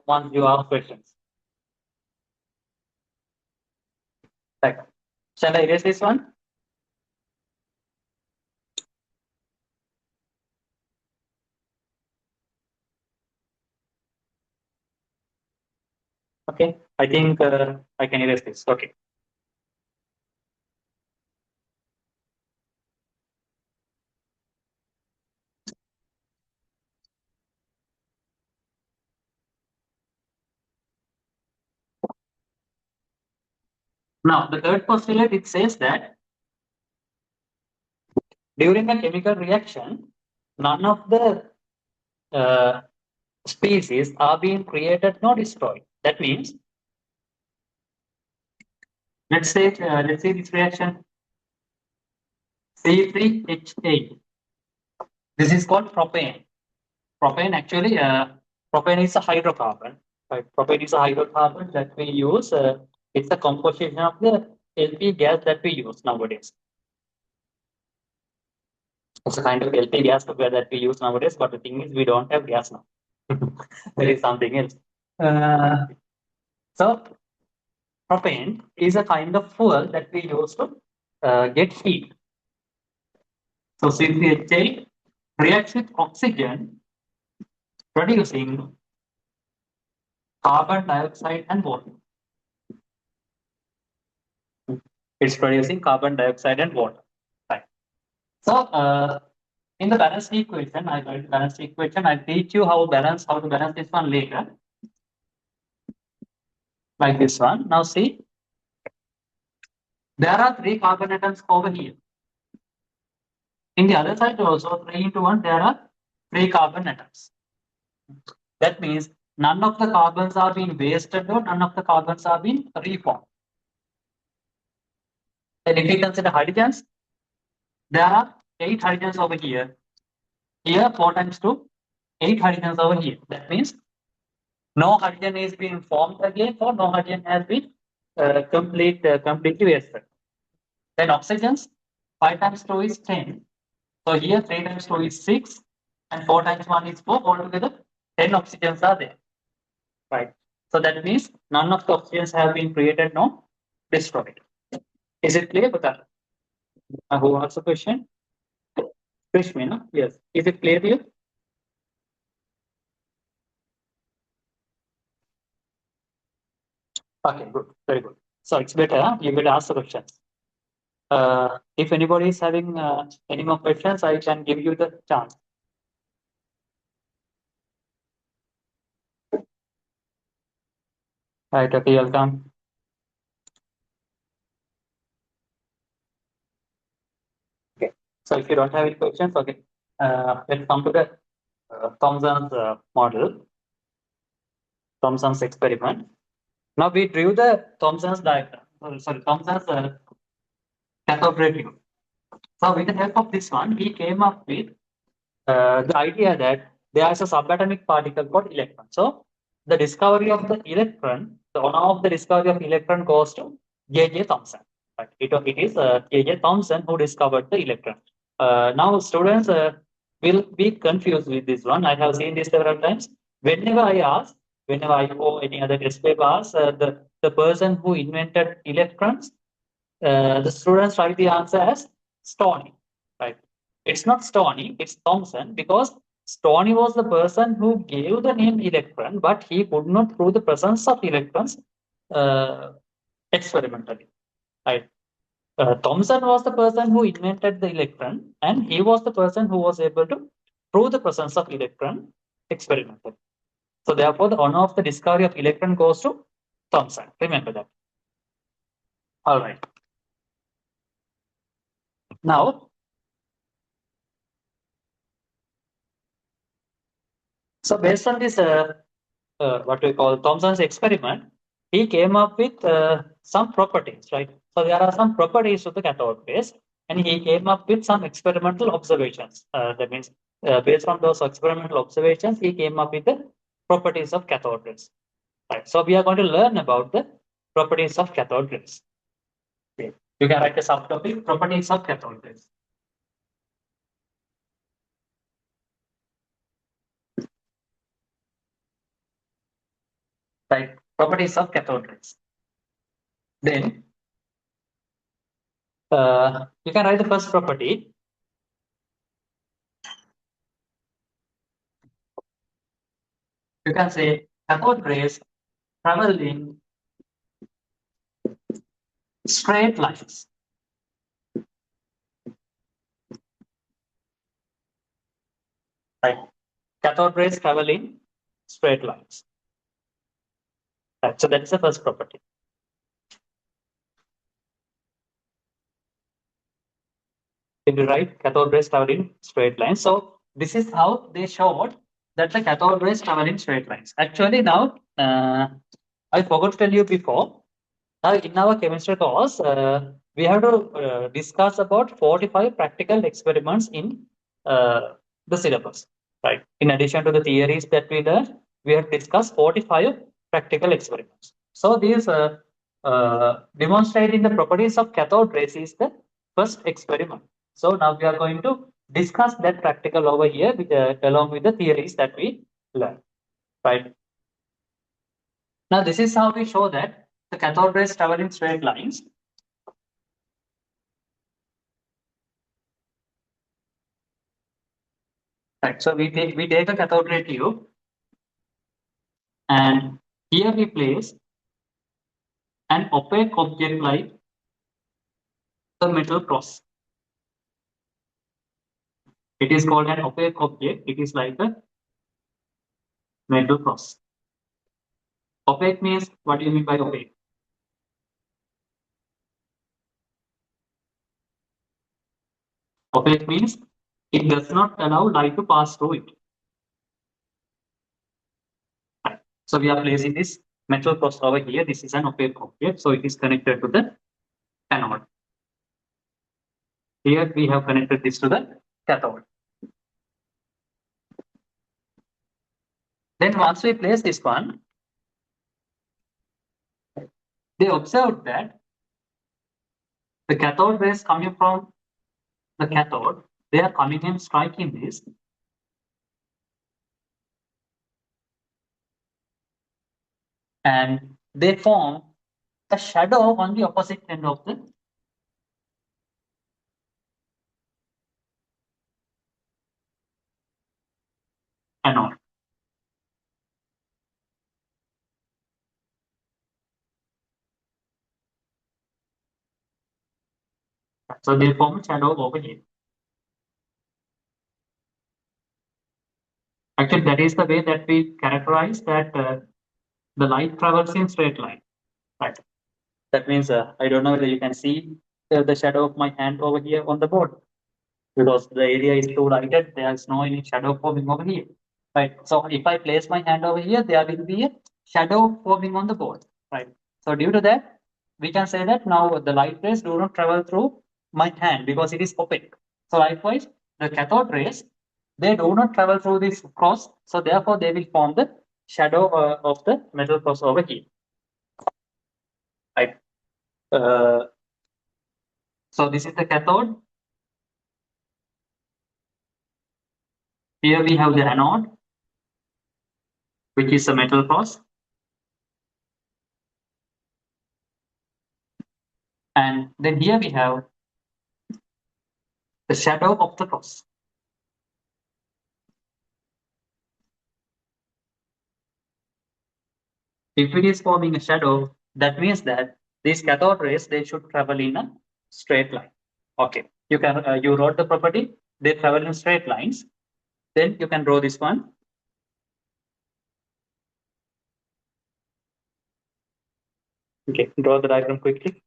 once you ask questions. Right. Shall I erase this one? Okay. I think I can erase this. Okay. Now the third postulate, it says that during a chemical reaction, none of the uh, species are being created nor destroyed. That means, let's say this reaction C3H8. This is called propane. Propane actually, propane is a hydrocarbon. Right? Propane is a hydrocarbon that we use. It's a composition of the LP gas that we use nowadays. It's a kind of LP gas that we use nowadays, but the thing is, we don't have gas now. There is something else. So propane is a kind of fuel that we use to get heat. So CCH8 reacts with oxygen, producing carbon dioxide and water. It's producing carbon dioxide and water. Right. So in the balanced equation, I write balanced equation. I'll teach you how to balance this one later. Like this one. Now see, there are three carbon atoms over here. In the other side also, 3 into 1, there are three carbon atoms. That means none of the carbons are being wasted or none of the carbons are being reformed. And if you consider hydrogens, there are 8 hydrogens over here. Here 4 times 2, 8 hydrogens over here. That means no hydrogen is being formed again, or no hydrogen has been completely wasted. Then oxygens, 5 times 2 is 10. So here 3 times 2 is 6, and 4 times 1 is 4. Altogether 10 oxygens are there. Right. So that means none of the oxygens have been created nor destroyed. Is it clear, Bata? Who asked the question? Krishmi, no? Yes. Is it clear to you? Okay, good. Very good. So it's better, huh? You better ask the questions. If anybody is having any more questions, I can give you the chance. Right, okay, welcome. Okay. So if you don't have any questions, okay. Let's come to the Thomson's model, Thomson's experiment. Now we drew the Thomson's diagram. Sorry, Thomson's cathode ray tube. So with the help of this one, we came up with the idea that there is a subatomic particle called electron. So the discovery of the electron, the honor of the discovery of electron goes to J.J. Thomson. But it is J.J. Thomson who discovered the electron. Now students will be confused with this one. I have seen this several times. Whenever I or any other test paper asks, the person who invented electrons, the students write the answer as Stoney, right? It's not Stoney, it's Thomson, because Stoney was the person who gave the name electron, but he could not prove the presence of electrons uh, experimentally, right? Thomson was the person who invented the electron, and he was the person who was able to prove the presence of electron experimentally. So therefore, the honor of the discovery of electron goes to Thomson. Remember that. All right. Now, So based on this, what we call Thomson's experiment, he came up with some properties, right? So there are some properties of the cathode rays, and he came up with some experimental observations. That means based on those experimental observations, he came up with the properties of cathode rays. Right. So we are going to learn about the properties of cathode rays. Okay. You can write a subtopic: properties of cathode rays. Right. Properties of cathode rays. Then you can write the first property. You can say cathode rays travel in straight lines. Right. Cathode rays travel in straight lines. Right. So that's the first property. If you write cathode rays travel in straight lines. So this is how they showed that the cathode rays travel in straight lines. Actually, now I forgot to tell you before. In our chemistry course, we have to discuss about 45 practical experiments in the syllabus. Right. In addition to the theories that we learned, we have discussed 45 practical experiments. So these demonstrating the properties of cathode rays is the first experiment. So now we are going to discuss that practical over here with, along with the theories that we learned. Right. Now this is how we show that the cathode rays travel in straight lines. Right. So we take a cathode ray tube, and here we place an opaque object like the metal cross. It is called an opaque object. It is like a metal cross. Opaque means, what do you mean by opaque? Opaque means it does not allow light to pass through it. Right. So we are placing this metal cross over here. This is an opaque object. So it is connected to the anode. Here we have connected this to the cathode. Then once we place this one, they observed that the cathode rays coming from the cathode, they are coming and striking this. And they form a shadow on the opposite end of the anode. So they form a shadow over here. Actually, that is the way that we characterize that the light travels in straight line. Right. That means I don't know whether you can see the shadow of my hand over here on the board, because the area is too lighted. There is no any shadow forming over here. Right. So if I place my hand over here, there will be a shadow forming on the board. Right. So due to that, we can say that now the light rays do not travel through my hand because it is opaque. So likewise, the cathode rays, they do not travel through this cross. So therefore, they will form the shadow of the metal cross over here. Right. Uh, so this is the cathode. Here we have the anode, which is a metal cross. And then here we have the shadow of the cross. If it is forming a shadow, that means that these cathode rays, they should travel in a straight line. Okay, you can you wrote the property, they travel in straight lines. Then you can draw this one. Okay, draw the diagram quickly.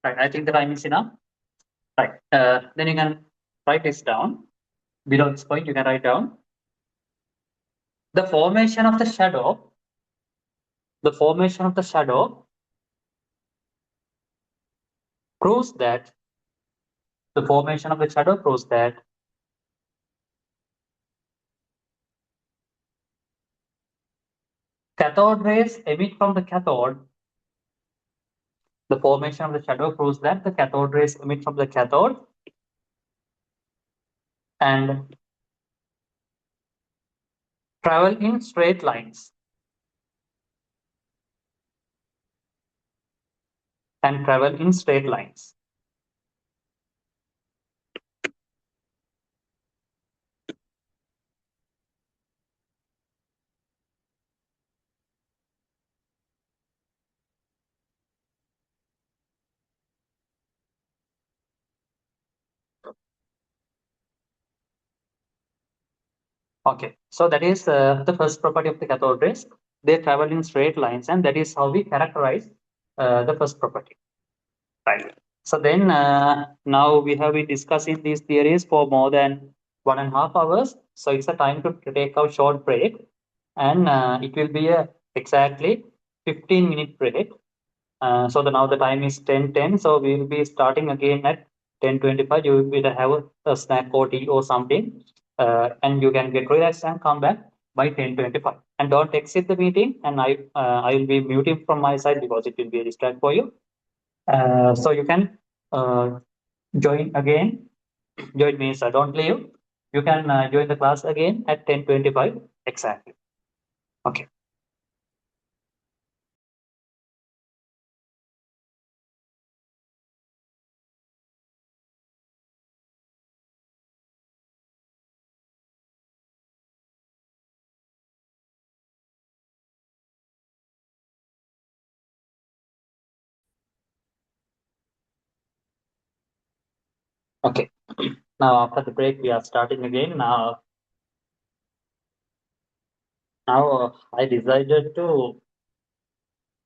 Right. I think the time is enough. Right. Then you can write this down. Below this point, you can write down the formation of the shadow. The formation of the shadow proves that the formation of the shadow proves that cathode rays emit from the cathode. The formation of the shadow proves that the cathode rays emit from the cathode and travel in straight lines. And travel in straight lines. Okay, so that is the first property of the cathode rays. They travel in straight lines, and that is how we characterize the first property. Right. So then now we have been discussing these theories for more than 1.5 hours. So it's a time to take a short break, and it will be a exactly 15-minute break. So now the time is 10:10. So we will be starting again at 10:25. You will be to have a snack or tea or something, and you can get relaxed and come back by 10:25. And don't exit the meeting. And I will be muting from my side because it will be a distract for you. So you can uh, join again. Join me, so don't leave. You can join the class again at 10:25 exactly. Okay. Okay. Now after the break, we are starting again. Now I decided to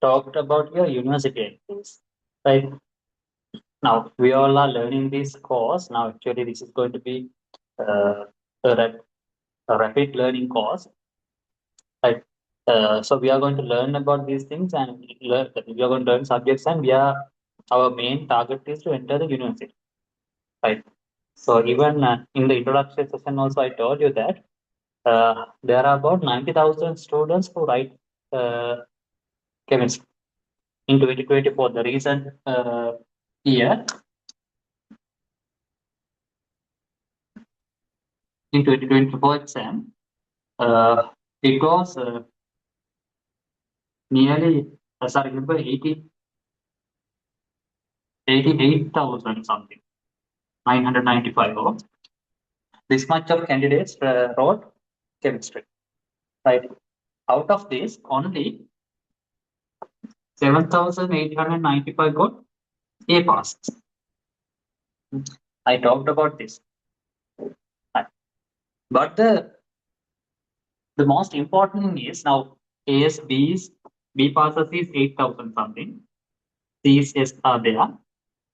talk about your university things. Right now, we all are learning this course. Now, actually, this is going to be uh, a, a rapid learning course. Right. So we are going to learn about these things, and we are going to learn subjects, and our main target is to enter the university. Right. So even in the introduction session, also I told you that there are about 90,000 students who write chemistry in 2024. The recent year in 2024 exam, it was nearly, as I remember, 88,000 something, 995. Or this much of candidates wrote chemistry, right? Out of this, only 7,895 got A passes. I talked about this. Right. But the most important thing is now A's, B's, B passes is 8,000 something. C's, S's are there.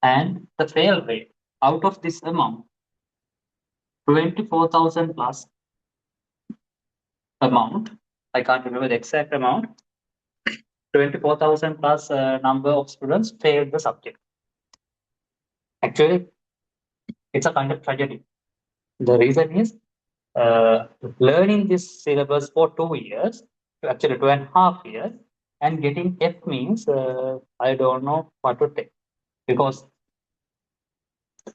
And the fail rate out of this amount, 24,000 plus amount. I can't remember the exact amount. 24,000 plus number of students failed the subject. Actually, it's a kind of tragedy. The reason is learning this syllabus for 2 years, actually 2.5 years, and getting F means I don't know what to take, because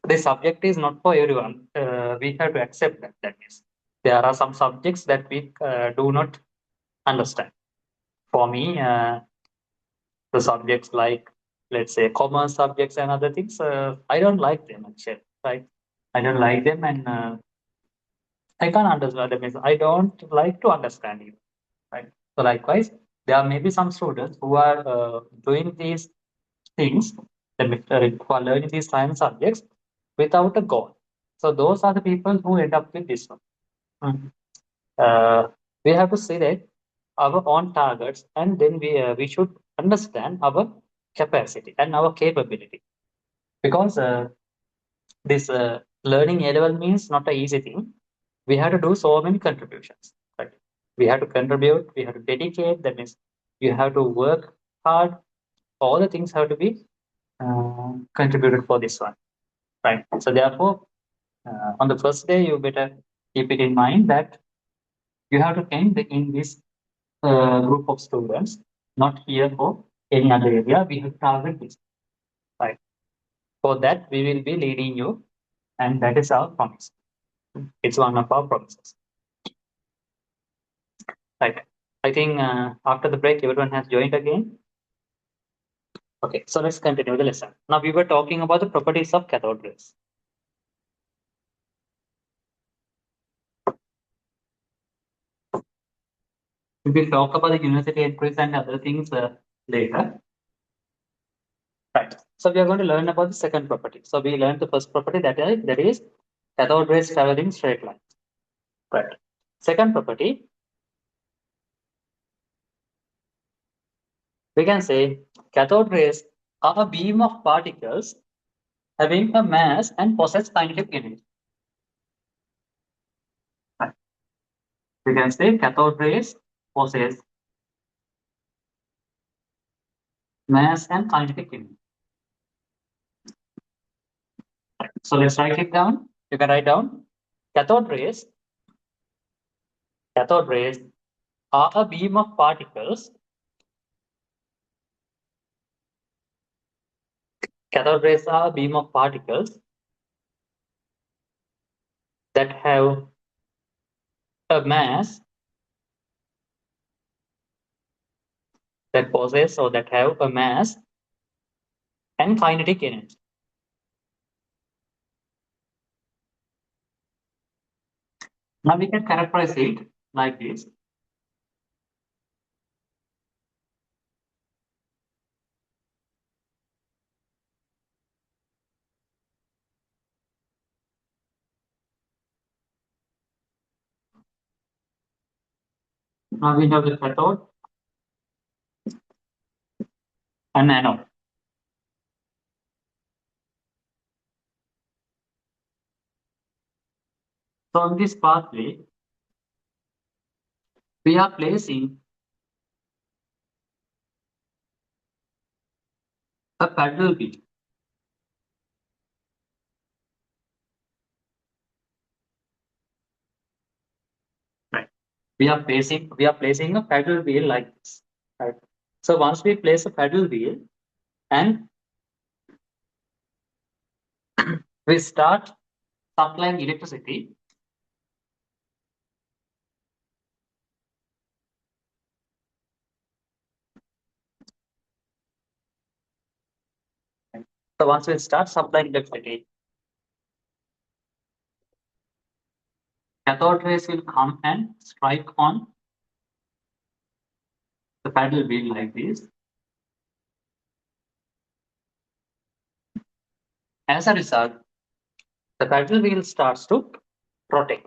this subject is not for everyone. We have to accept that. That is, there are some subjects that we do not understand. For me, the subjects like, let's say, commerce subjects and other things, I don't like them actually. Right? I don't like them, and I can't understand them. Means I don't like to understand it. Right? So likewise, there may be some students who are doing these things, who are learning these science subjects without a goal. So those are the people who end up with this one. Mm. Uh, we have to select our own targets, and then we should understand our capacity and our capability. because this learning A level means not an easy thing. We have to do so many contributions. Right? We have to contribute. We have to dedicate. That means you have to work hard. All the things have to be contributed for this one. Right. So therefore, on the first day, you better keep it in mind that you have to end in this group of students, not here for any other area. We have target this. Right. For that, we will be leading you, and that is our promise. It's one of our promises. Right. I think after the break, everyone has joined again. Okay, so let's continue the lesson. Now we were talking about the properties of cathode rays. We will talk about the university entries and other things later. Right. So we are going to learn about the second property. So we learned the first property that is cathode rays travel in straight lines. Right. Second property, we can say cathode rays are a beam of particles having a mass and possess kinetic energy. Right. We can say cathode rays possess mass and kinetic energy. Right. So let's write it down. You can write down cathode rays. Cathode rays are a beam of particles. Cathode rays are a beam of particles that have a mass, that possess or that have a mass and kinetic energy. Now we can characterize it like this. Now we have the cathode and anode. So in this pathway, we are placing a paddle wheel. Right. We are placing a paddle wheel like this. Right. So once we place a paddle wheel and we start supplying electricity, so once we start supplying electricity, cathode rays will come and strike on the paddle wheel like this. As a result, the paddle wheel starts to rotate.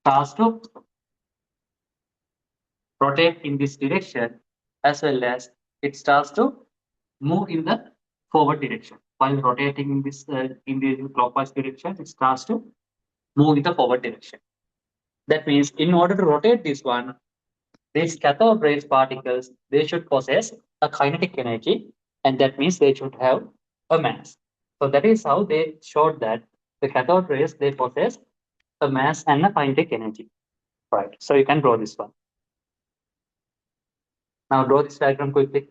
Starts to rotate in this direction, as well as it starts to move in the forward direction. While rotating in the clockwise direction, it starts to move in the forward direction. That means in order to rotate this one, these cathode rays particles, they should possess a kinetic energy, and that means they should have a mass. So that is how they showed that the cathode rays, they possess a mass and a kinetic energy. Right. So you can draw this one. Now draw this diagram quickly.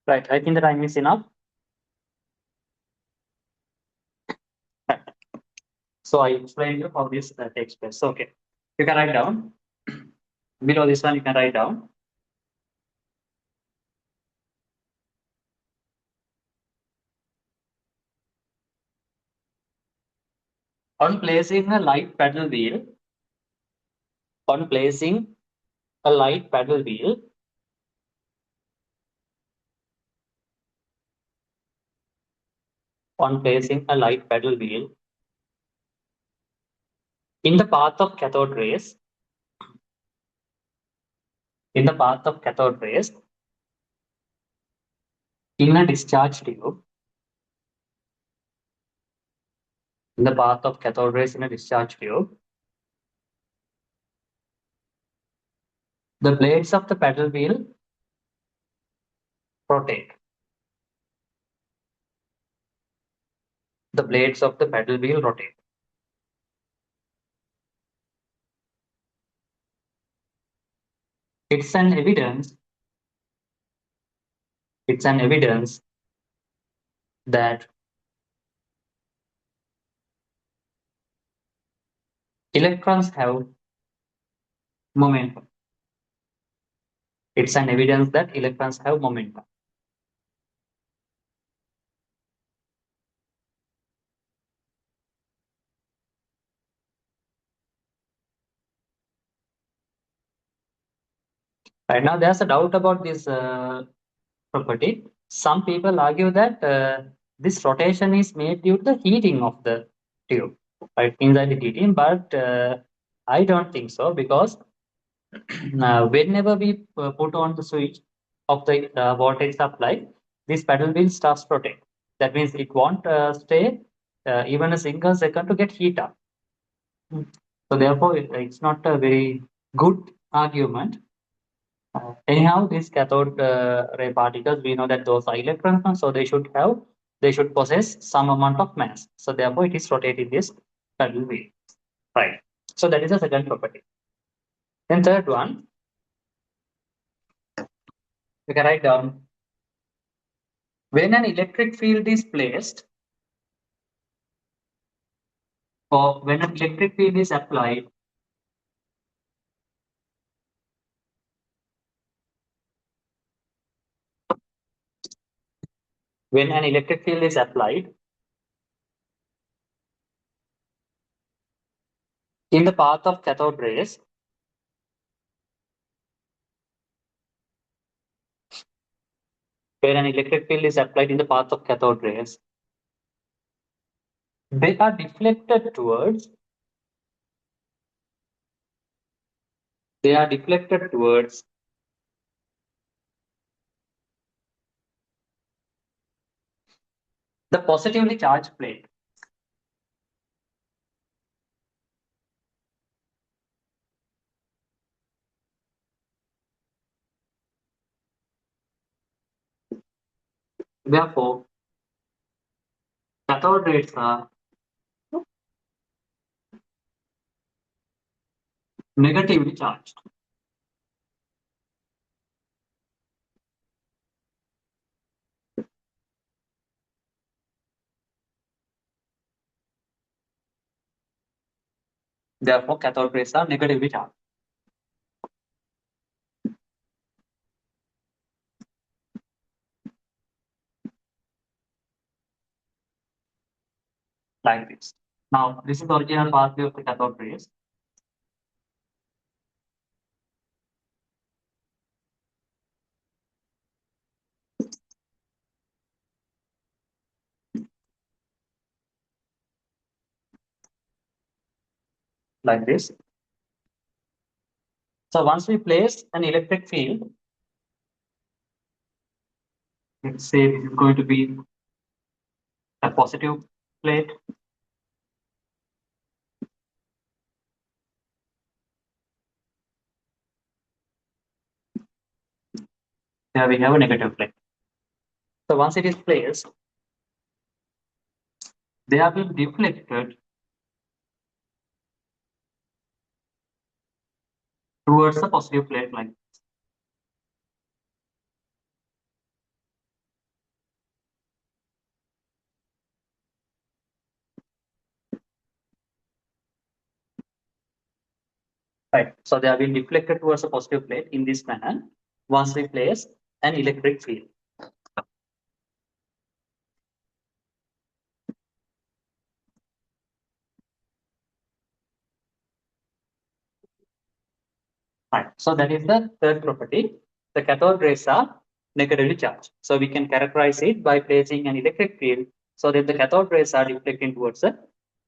Right. I think the time is enough. Right. So I explained you how this takes place. Okay. You can write down. Below this one, you can write down. On placing a light paddle wheel, on placing a light paddle wheel, on placing a light paddle wheel in the path of cathode rays, in the path of cathode rays, in a discharge tube, in the path of cathode rays in a discharge tube, the blades of the paddle wheel rotate. The blades of the paddle wheel rotate. It's an evidence. It's an evidence that electrons have momentum. It's an evidence that electrons have momentum. Right now, there's a doubt about this property. Some people argue that this rotation is made due to the heating of the tube, right, inside the heating, but I don't think so, because whenever we put on the switch of the voltage supply, this paddle wheel starts rotate. That means it won't stay even a single second to get heat up. So therefore, it's not a very good argument. Anyhow, these cathode ray particles, we know that those are electrons, so they should possess some amount of mass. So therefore, it is rotating this paddle wheel, right? So that is the second property. Then third one, we can write down, when an electric field is placed, or when an electric field is applied, when an electric field is applied in the path of cathode rays, when an electric field is applied in the path of cathode rays, they are deflected towards, they are deflected towards the positively charged plate. Therefore, cathode rays are negatively charged. Therefore, cathode rays are negatively charged. Like this. Now, this is the original pathway of the cathode rays. Like this. So once we place an electric field, let's say this is going to be a positive plate. Here we have a negative plate. So once it is placed, they have been deflected towards the positive plate, like this. Right. So they have been deflected towards a positive plate in this manner once we place an electric field. Right. So that is the third property. The cathode rays are negatively charged. So we can characterize it by placing an electric field so that the cathode rays are deflecting towards the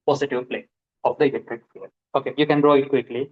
positive plate of the electric field. Okay, you can draw it quickly.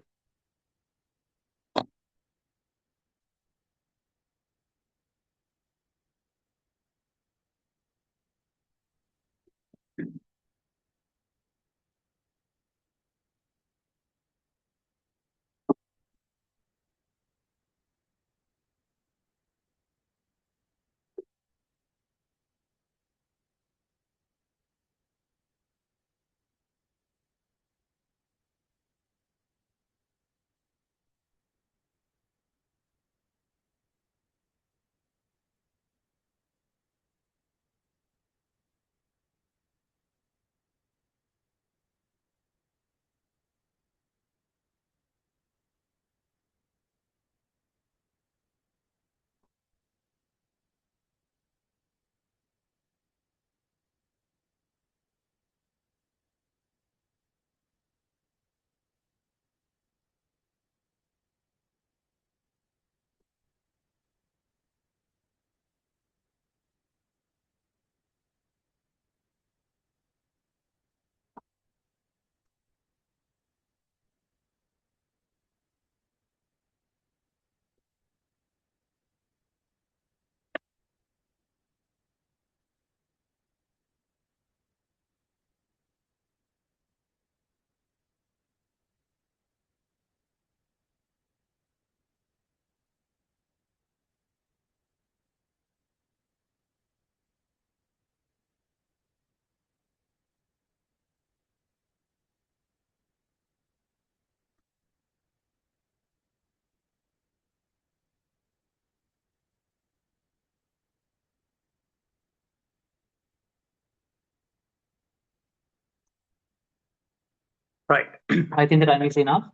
Right. I think the time is enough.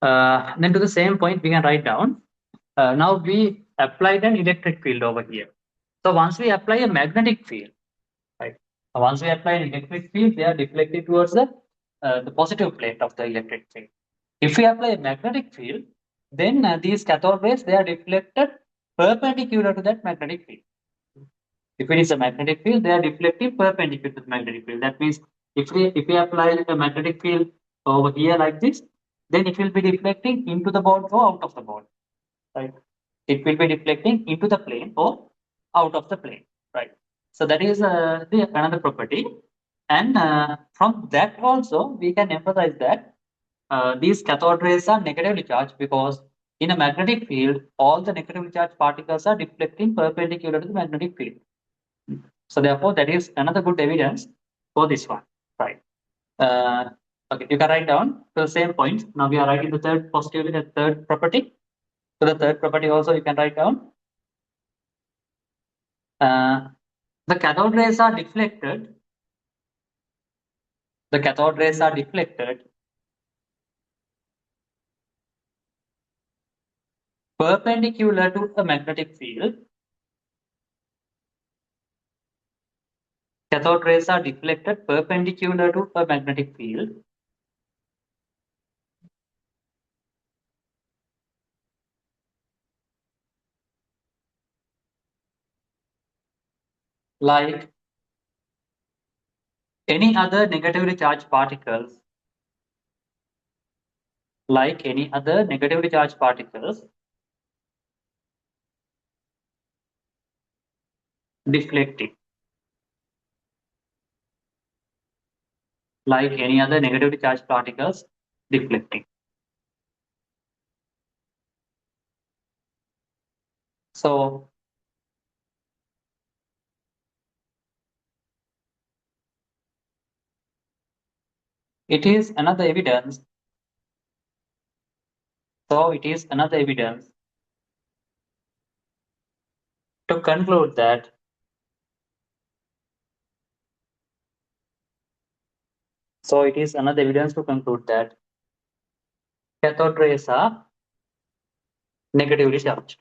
Then to the same point, we can write down. Now we applied an electric field over here. So once we apply a magnetic field, right? Once we apply an electric field, they are deflected towards the positive plate of the electric field. If we apply a magnetic field, then these cathode rays they are deflected perpendicular to that magnetic field. If it is a magnetic field, they are deflecting perpendicular to the magnetic field. That means if we apply a magnetic field over here like this, then it will be deflecting into the board or out of the board, right? It will be deflecting into the plane or out of the plane, right? So that is the another property, and from that also we can emphasize that these cathode rays are negatively charged because in a magnetic field, all the negatively charged particles are deflecting perpendicular to the magnetic field. So therefore, that is another good evidence for this one, right? Uh, okay, you can write down to the same point. Now we are writing the third postulate, the third property. So the third property also you can write down. Uh, the cathode rays are deflected. The cathode rays are deflected perpendicular to a magnetic field. Cathode rays are deflected perpendicular to a magnetic field. Like any other negatively charged particles, like any other negatively charged particles, deflecting, like any other negatively charged particles, deflecting. So it is another evidence. So it is another evidence to conclude that so it is another evidence to conclude that cathode rays are negatively charged.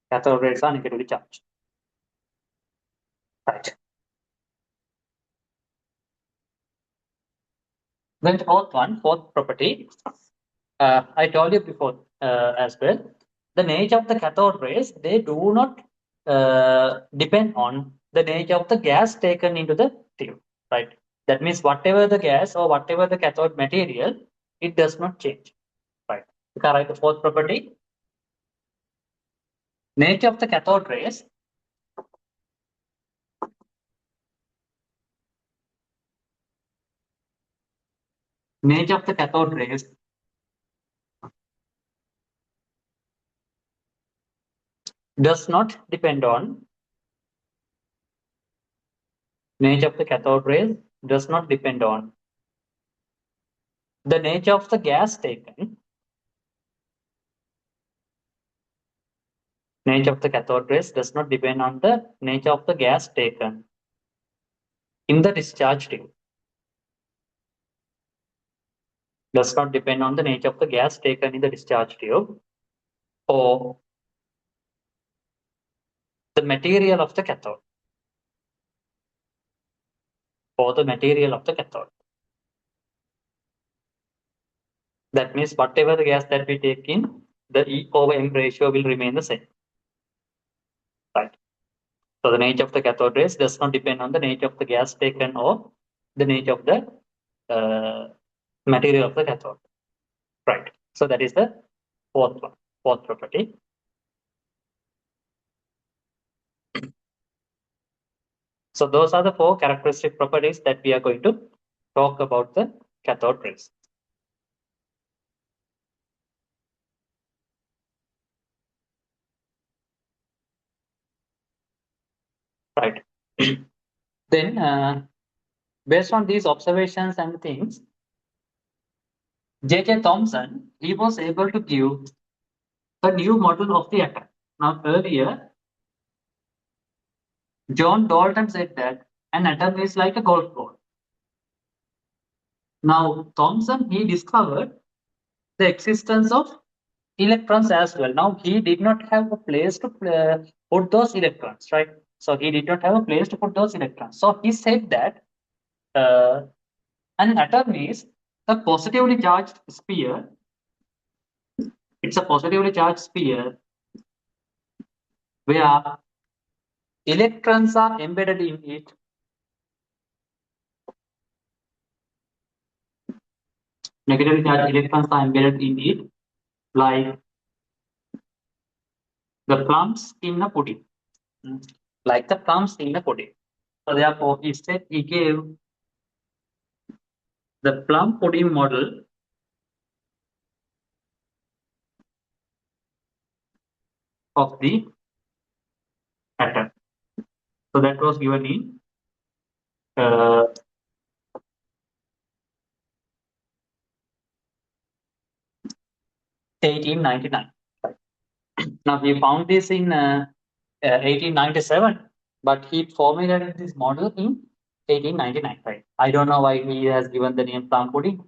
Cathode rays are negatively charged. Right. Then fourth property. I told you before as well. The nature of the cathode rays, they do not depend on the nature of the gas taken into the tube, right? That means whatever the gas or whatever the cathode material, it does not change, right? You can write the fourth property. Nature of the cathode rays. Nature of the cathode rays does not depend on nature of the cathode rays does not depend on the nature of the gas taken. Nature of the cathode rays does not depend on the nature of the gas taken in the discharge tube. Does not depend on the nature of the gas taken in the discharge tube or the material of the cathode. Or the material of the cathode. That means whatever the gas that we take in, the E over M ratio will remain the same. Right. So the nature of the cathode rays does not depend on the nature of the gas taken or the nature of the material of the cathode. Right. So that is the fourth property. So those are the four characteristic properties that we are going to talk about the cathode rays. Right. Then, based on these observations and things, J.J. Thomson, he was able to give a new model of the atom. Now, earlier, John Dalton said that an atom is like a golf ball. Now, Thomson, he discovered the existence of electrons as well. Now, he did not have a place to put those electrons, right? So, he did not have a place to put those electrons. So, he said that an atom is a positively charged sphere. It's a positively charged sphere where electrons are embedded in it. Negatively charged electrons are embedded in it, like the plums in a pudding. Like the plums in a pudding. So therefore, he said he gave the plum pudding model of the atom. So that was given in 1899. Now he found this in 1897, but he formulated this model in 1899. Right? I don't know why he has given the name plum pudding.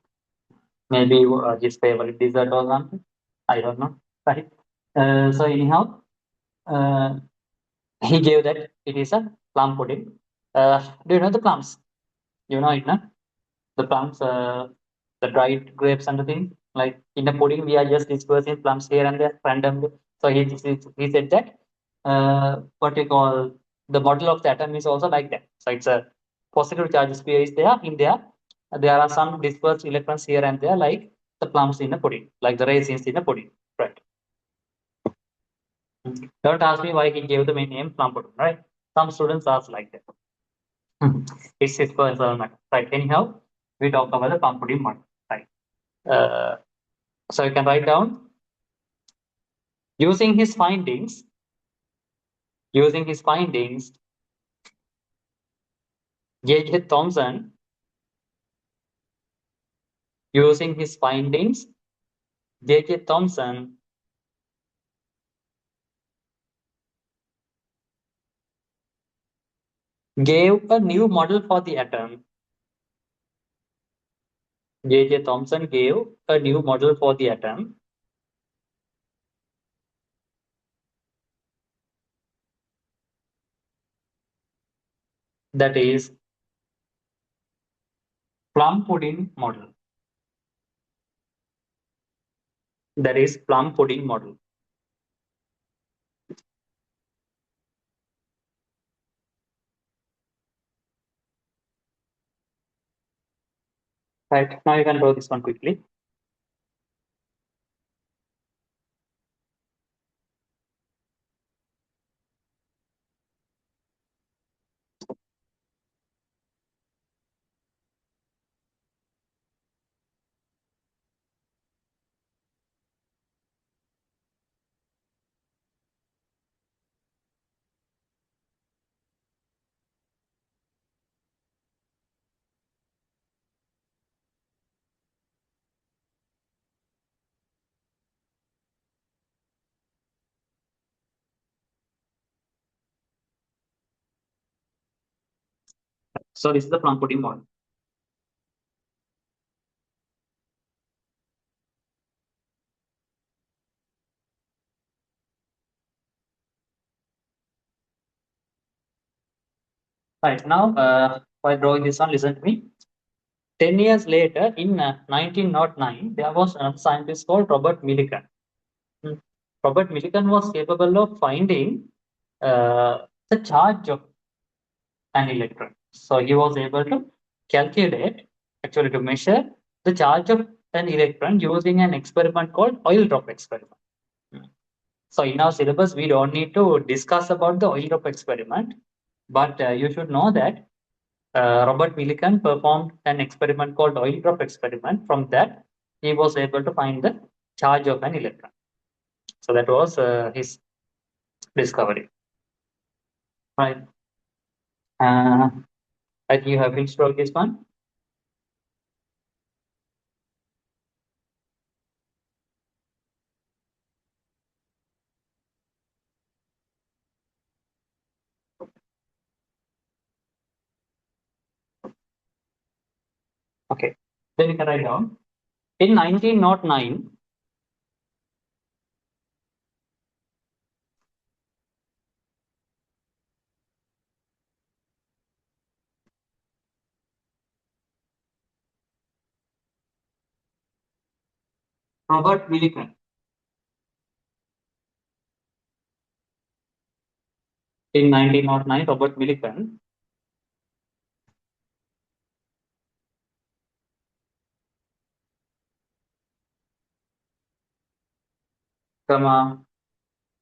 Maybe his favorite dessert or something. I don't know. Right? So anyhow, he gave that it is a plum pudding. Do you know the plums? You know it, no? The plums, the dried grapes and the thing. Like in the pudding, we are just dispersing plums here and there randomly. So he said that what we call the model of the atom is also like that. So it's a positive charge sphere is there. In there, there are some dispersed electrons here and there, like the plums in the pudding, like the raisins in the pudding. Right. Don't ask me why he gave the name plum pudding. Right. Some students ask like that. It's his personal matter. Right. Anyhow, we talk about the plum pudding model. Right. So you can write down using his findings. J.J. Thomson, using his findings, J.J. Thomson gave a new model for the atom. J.J. Thomson gave a new model for the atom. That is plum pudding model. That is plum pudding model. Right, now you can draw this one quickly. So this is the plum pudding model. Right, now while drawing this one, listen to me. 10 years later, in 1909, there was another scientist called Robert Millikan. Hmm. Robert Millikan was capable of finding the charge of an electron. So he was able to calculate, actually to measure the charge of an electron using an experiment called oil drop experiment. Hmm. So in our syllabus, we don't need to discuss about the oil drop experiment, but you should know that Robert Millikan performed an experiment called oil drop experiment. From that, he was able to find the charge of an electron. So that was his discovery. Right. Uh, I think you have finished all this one. Okay. Then you can write down. In 1909, Robert Millikan. In 1909, Robert Millikan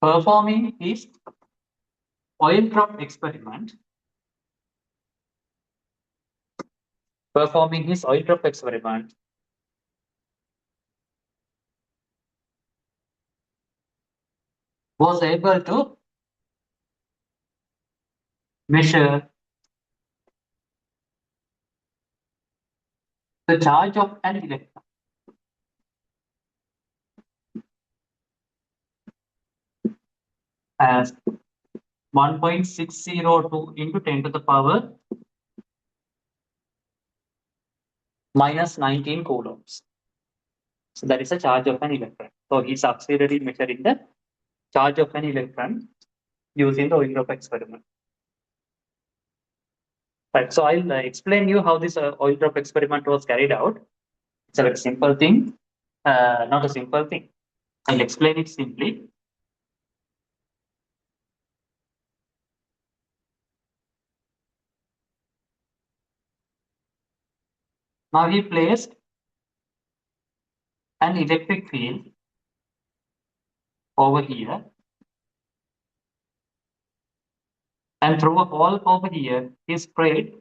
performing his oil drop experiment. Performing his oil drop experiment was able to measure the charge of an electron as 1.602 into 10 to the power minus 19 coulombs. So that is the charge of an electron. So he succeeded in measuring the charge of an electron using the oil drop experiment. Right. So I'll explain you how this oil drop experiment was carried out. It's a very simple thing, not a simple thing. I'll explain it simply. Now he placed an electric field over here, and through a hole over here, he sprayed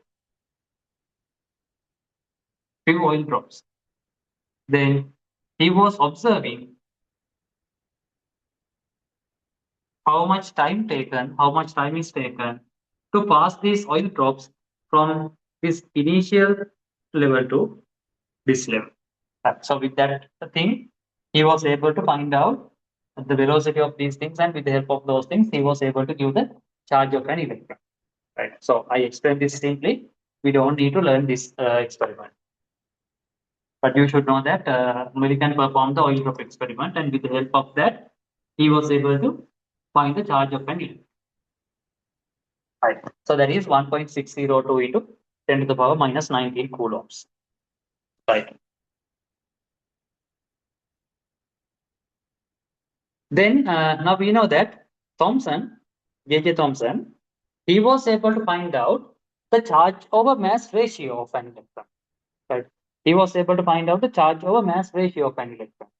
few oil drops. Then he was observing how much time is taken to pass these oil drops from this initial level to this level. So with that thing, he was able to find out the velocity of these things, and with the help of those things, he was able to give the charge of an electron. Right. So I explained this simply. We don't need to learn this experiment. But you should know that Millikan performed the oil drop experiment, and with the help of that, he was able to find the charge of an electron. Right. So that is 1.602 into 10 to the power minus 19 coulombs. Right. Then now we know that Thomson, J.J. Thomson, he was able to find out the charge over mass ratio of an electron. Right. He was able to find out the charge over mass ratio of an electron.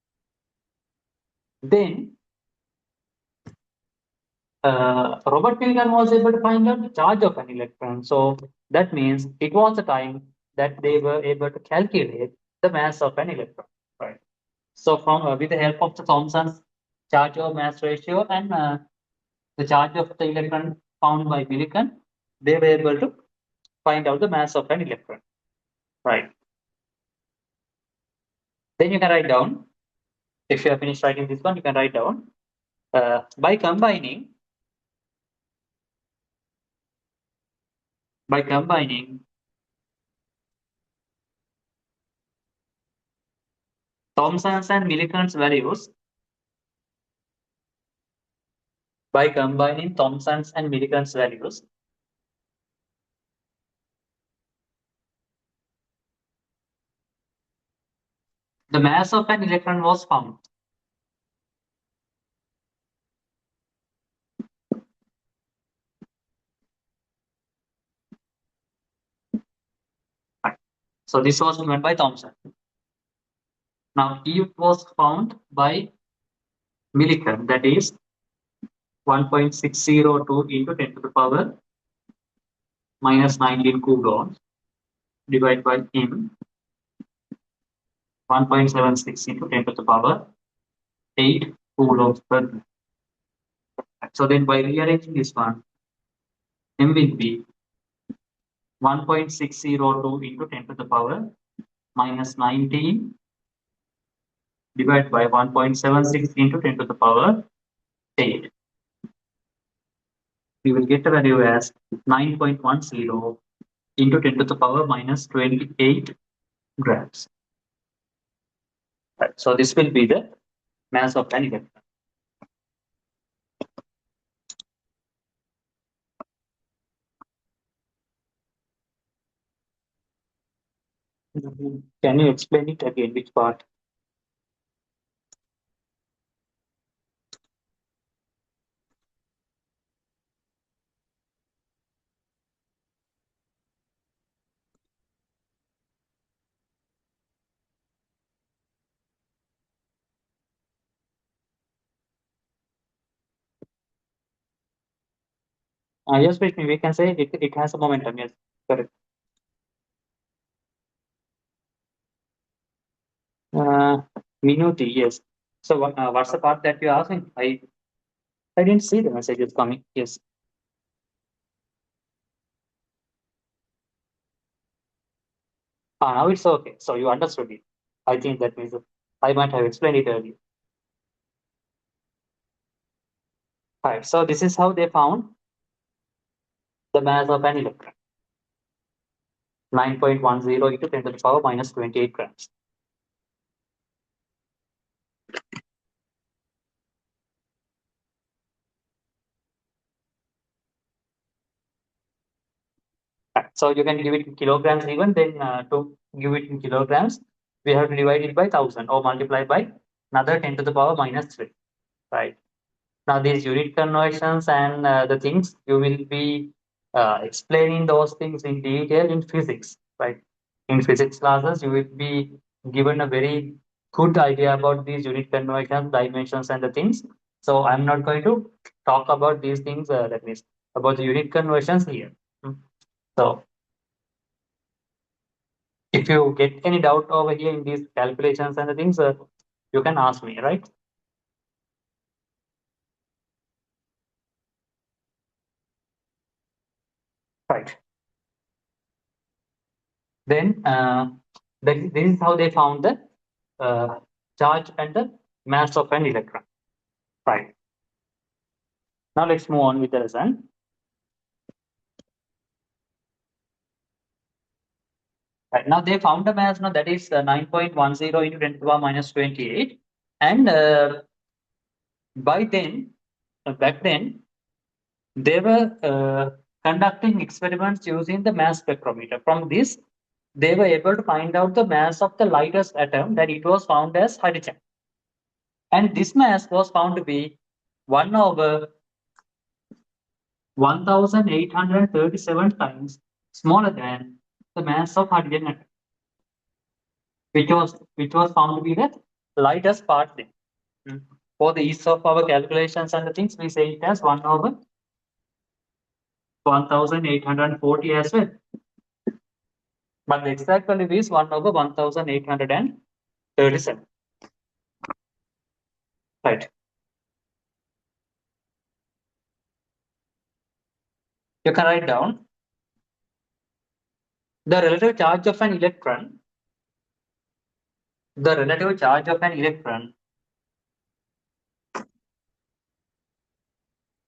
Then Robert Millikan was able to find out the charge of an electron. So that means it was the time that they were able to calculate the mass of an electron. Right. So from with the help of the Thomson's charge over mass ratio and the charge of the electron found by Millikan, they were able to find out the mass of an electron. Right. Then you can write down, if you have finished writing this one, you can write down by combining Thomson's and Millikan's values, by combining Thomson's and Millikan's values, the mass of an electron was found. Right. So this was given by Thomson. Now E was found by Millikan, that is 1.602 into 10 to the power minus 19 coulombs divided by M, 1.76 into 10 to the power 8 coulombs per gram. So then by rearranging this one, M will be 1.602 into 10 to the power minus 19 divided by 1.76 into 10 to the power 8. We will get the value as 9.10 into 10 to the power minus 28 grams. Right. So this will be the mass of an electron. Can you explain it again? Which part? Yes, we can say it has a momentum. Yes, correct. Uh, Minuti, yes. So what's the part that you're asking? I didn't see the messages coming. Yes. Now it's okay. So you understood it. I think that means I might have explained it earlier. Right. So this is how they found the mass of an electron. 9.10 into 10 to the power minus 28 grams. Right. So you can give it in kilograms even. Then to give it in kilograms, we have to divide it by 1000 or multiply by another 10 to the power minus 3. Right. Now these unit conversions and the things you will be explaining those things in detail in physics, right? In physics classes, you will be given a very good idea about these unit conversions, dimensions, and the things. So I'm not going to talk about these things. That means about the unit conversions here. So if you get any doubt over here in these calculations and the things, you can ask me, right? Right. Then this is how they found the charge and the mass of an electron. Right. Now let's move on with the lesson. Right. Now they found the mass now that is 9.10 into 10 to the power minus 28. And by then, back then, they were conducting experiments using the mass spectrometer. From this, they were able to find out the mass of the lightest atom, that it was found as hydrogen. And this mass was found to be 1 over 1837 times smaller than the mass of hydrogen atom, which was found to be the lightest part there. For the ease of our calculations and the things, we say it as 1 over 1840 as well. But the exact value is 1 over 1837. Right. You can write down the relative charge of an electron. The relative charge of an electron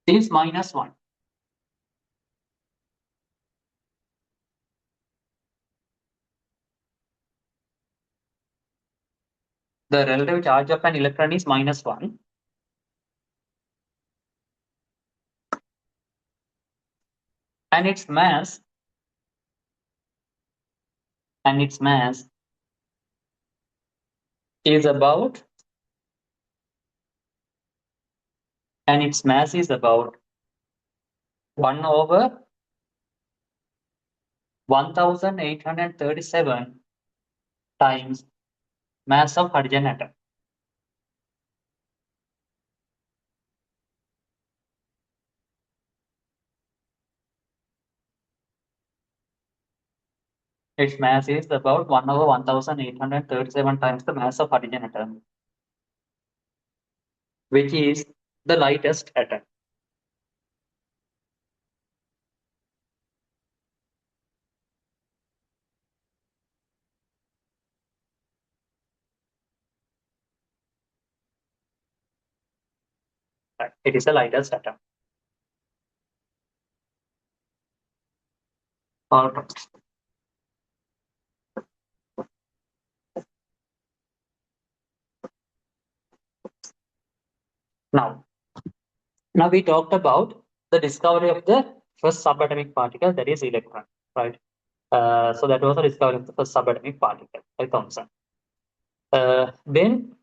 is -1. The relative charge of an electron is -1. And its mass is about 1 over 1837 times mass of hydrogen atom. Its mass is about 1 over 1837 times the mass of hydrogen atom, which is the lightest atom. Right. It is the lightest atom. All right. Now we talked about the discovery of the first subatomic particle, that is electron, right? So that was the discovery of the first subatomic particle by Thomson. Then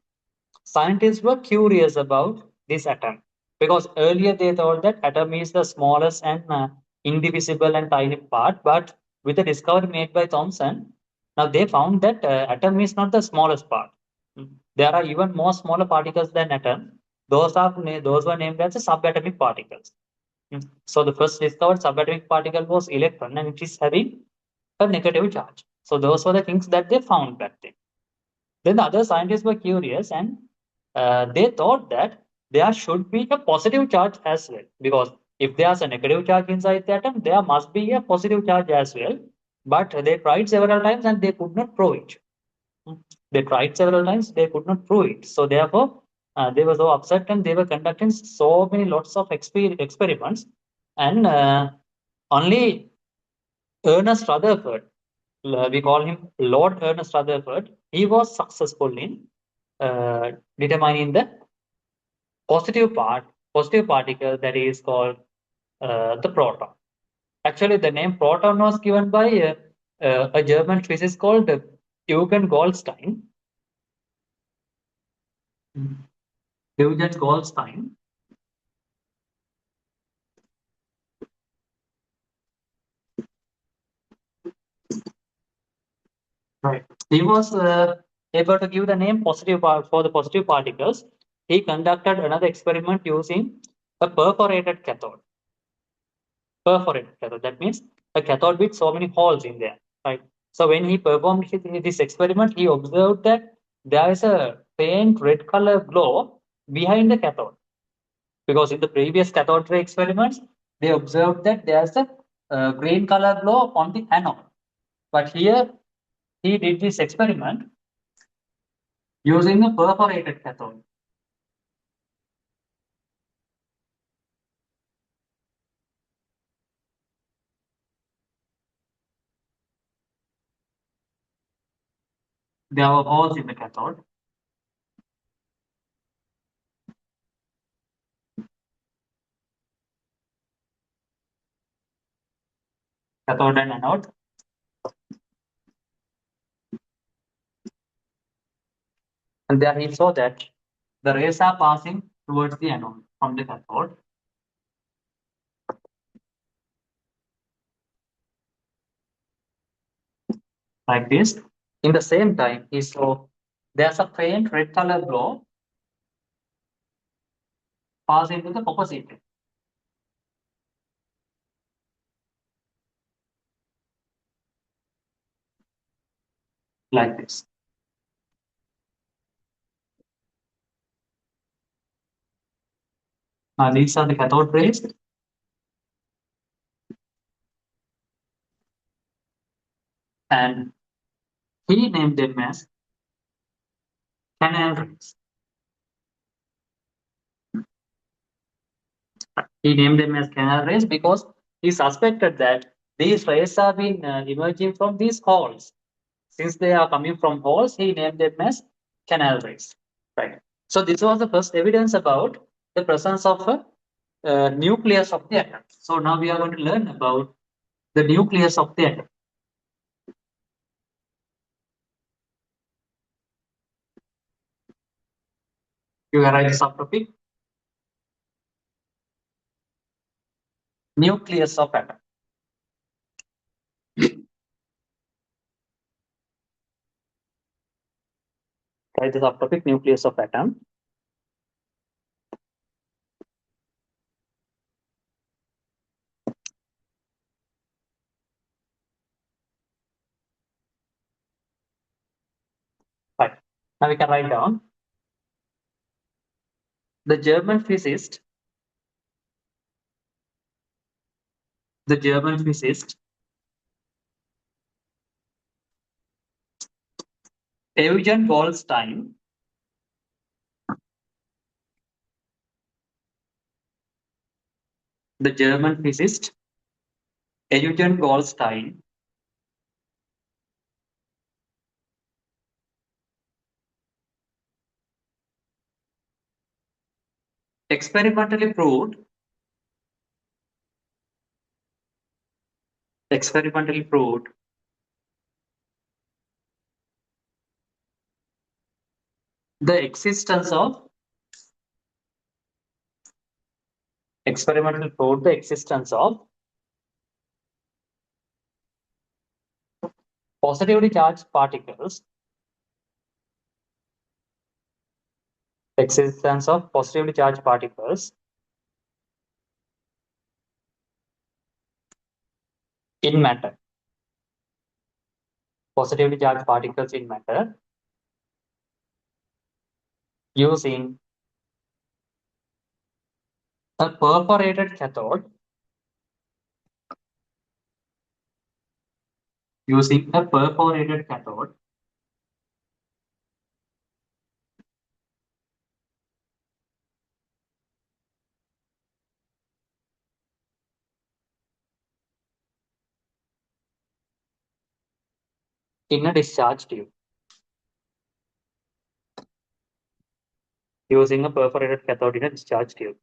scientists were curious about this atom, because earlier they thought that atom is the smallest and indivisible and tiny part, but with the discovery made by Thomson, now they found that atom is not the smallest part. There are even more smaller particles than atom. Those were named as the subatomic particles. So the first discovered subatomic particle was electron, and it is having a negative charge. So those were the things that they found back then. Then the other scientists were curious, and they thought that there should be a positive charge as well, because if there's a negative charge inside the atom, there must be a positive charge as well. But they tried several times and they could not prove it. They tried several times, they could not prove it. So therefore, they were so upset, and they were conducting so many lots of experiments, and only Ernest Rutherford, we call him Lord Ernest Rutherford, he was successful in determining the positive particle, that is called the proton. Actually, the name proton was given by a German physicist called Eugen Goldstein. Eugen Goldstein. Right. He was able to give the name positive for the positive particles. He conducted another experiment using a perforated cathode. Perforated cathode. That means a cathode with so many holes in there, right? So when he performed this experiment, he observed that there is a faint red color glow behind the cathode. Because in the previous cathode ray experiments, they observed that there's a green color glow on the anode. But here, he did this experiment using a perforated cathode. There are holes in the cathode. Cathode and anode. And there he saw that the rays are passing towards the anode from the cathode. Like this. In the same time, he saw there's a faint red color glow passing to the opposite. Like this. Now these are the cathode rays. And he named them as canal rays. He named them as canal rays because he suspected that these rays have been emerging from these holes. Since they are coming from holes, he named them as canal rays. Right. So this was the first evidence about the presence of a nucleus of the atom. So now we are going to learn about the nucleus of the atom. You can write the subtopic. Nucleus of atom. Write the subtopic nucleus of atom. Right. Now we can write down the German physicist. The German physicist Eugen Goldstein the German physicist Eugen Goldstein experimentally proved the existence of positively charged particles in matter positively charged particles in matter using a perforated cathode in a discharge tube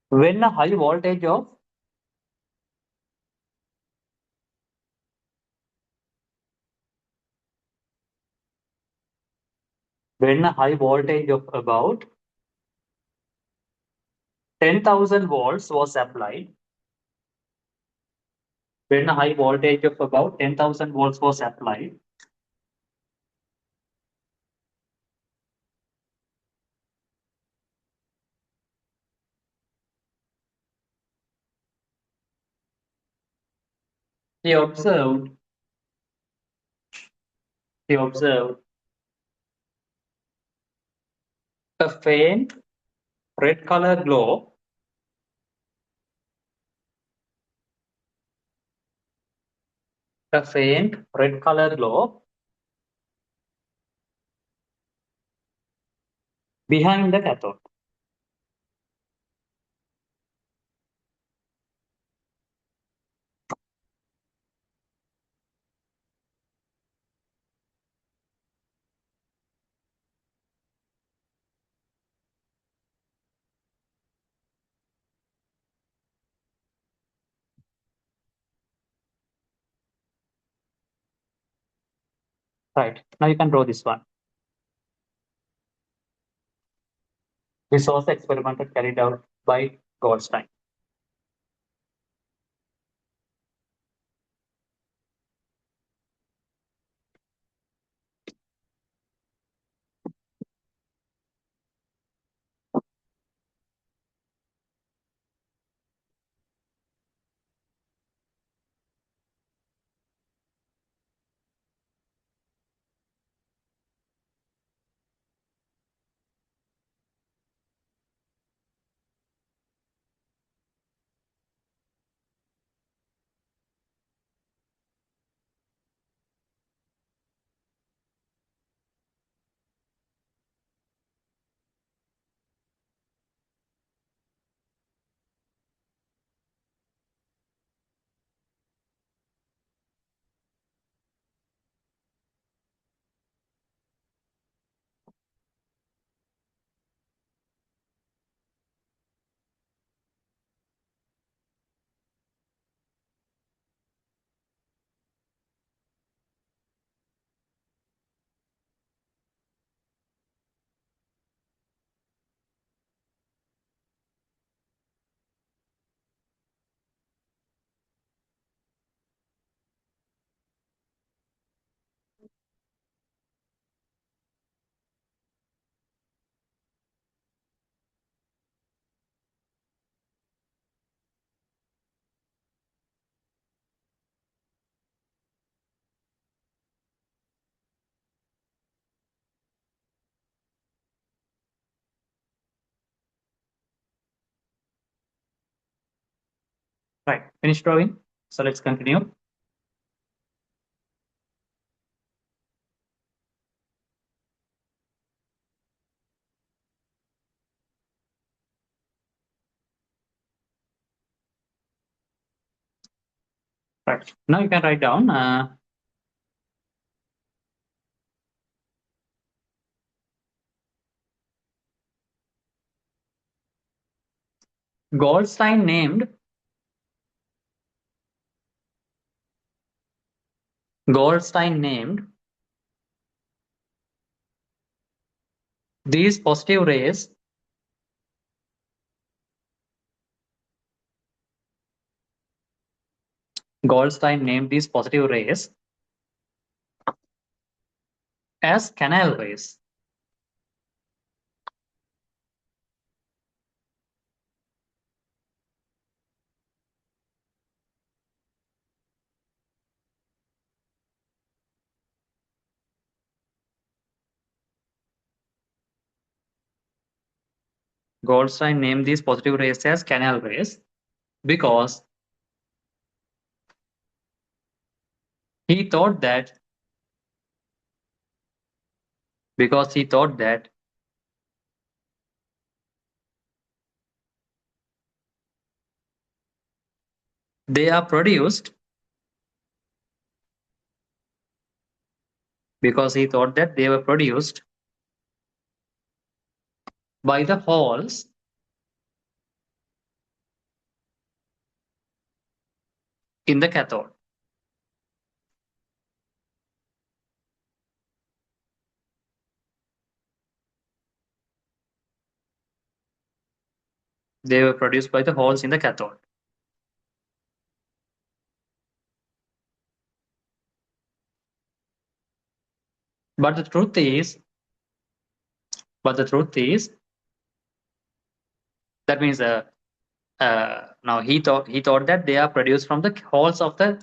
when a high voltage of about 10,000 volts was applied when a high voltage of about 10,000 volts was applied he observed a faint red color glow behind the cathode. Right. Now you can draw this one. This was the experiment carried out by Goldstein. Right. Finish drawing. So let's continue. Right. Now you can write down Goldstein named these positive rays as canal rays. Goldstein named these positive rays as canal rays because he thought that they are produced by the holes in the cathode. They were produced by the holes in the cathode. But the truth is, that means now he thought that they are produced from the holes of the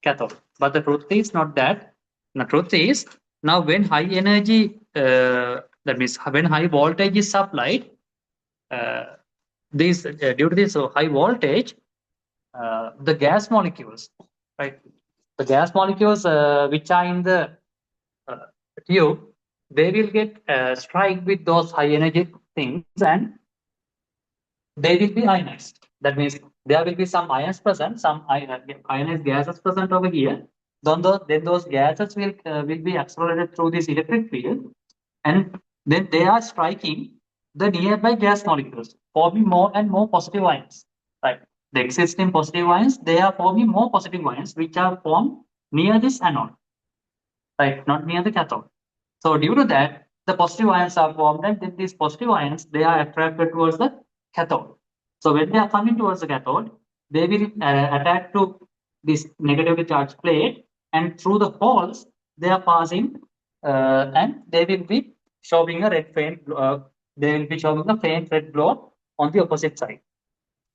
cathode. But the truth is not that. The truth is now when high energy, that means when high voltage is supplied, due to this high voltage, the gas molecules, right? The gas molecules which are in the uh, tube, they will get strike with those high energy things and they will be ionized. That means there will be some ions present, some ionized gases present over here. Then those gases will be accelerated through this electric field, and then they are striking the nearby gas molecules, forming more and more positive ions. Right. The existing positive ions, they are forming more positive ions, which are formed near this anode. right? Not near the cathode. So due to that, the positive ions are formed, and then these positive ions, they are attracted towards the cathode. So when they are coming towards the cathode, they will attack to this negatively charged plate, and through the holes they are passing, and they will be showing a red faint. They will be showing a faint red glow on the opposite side.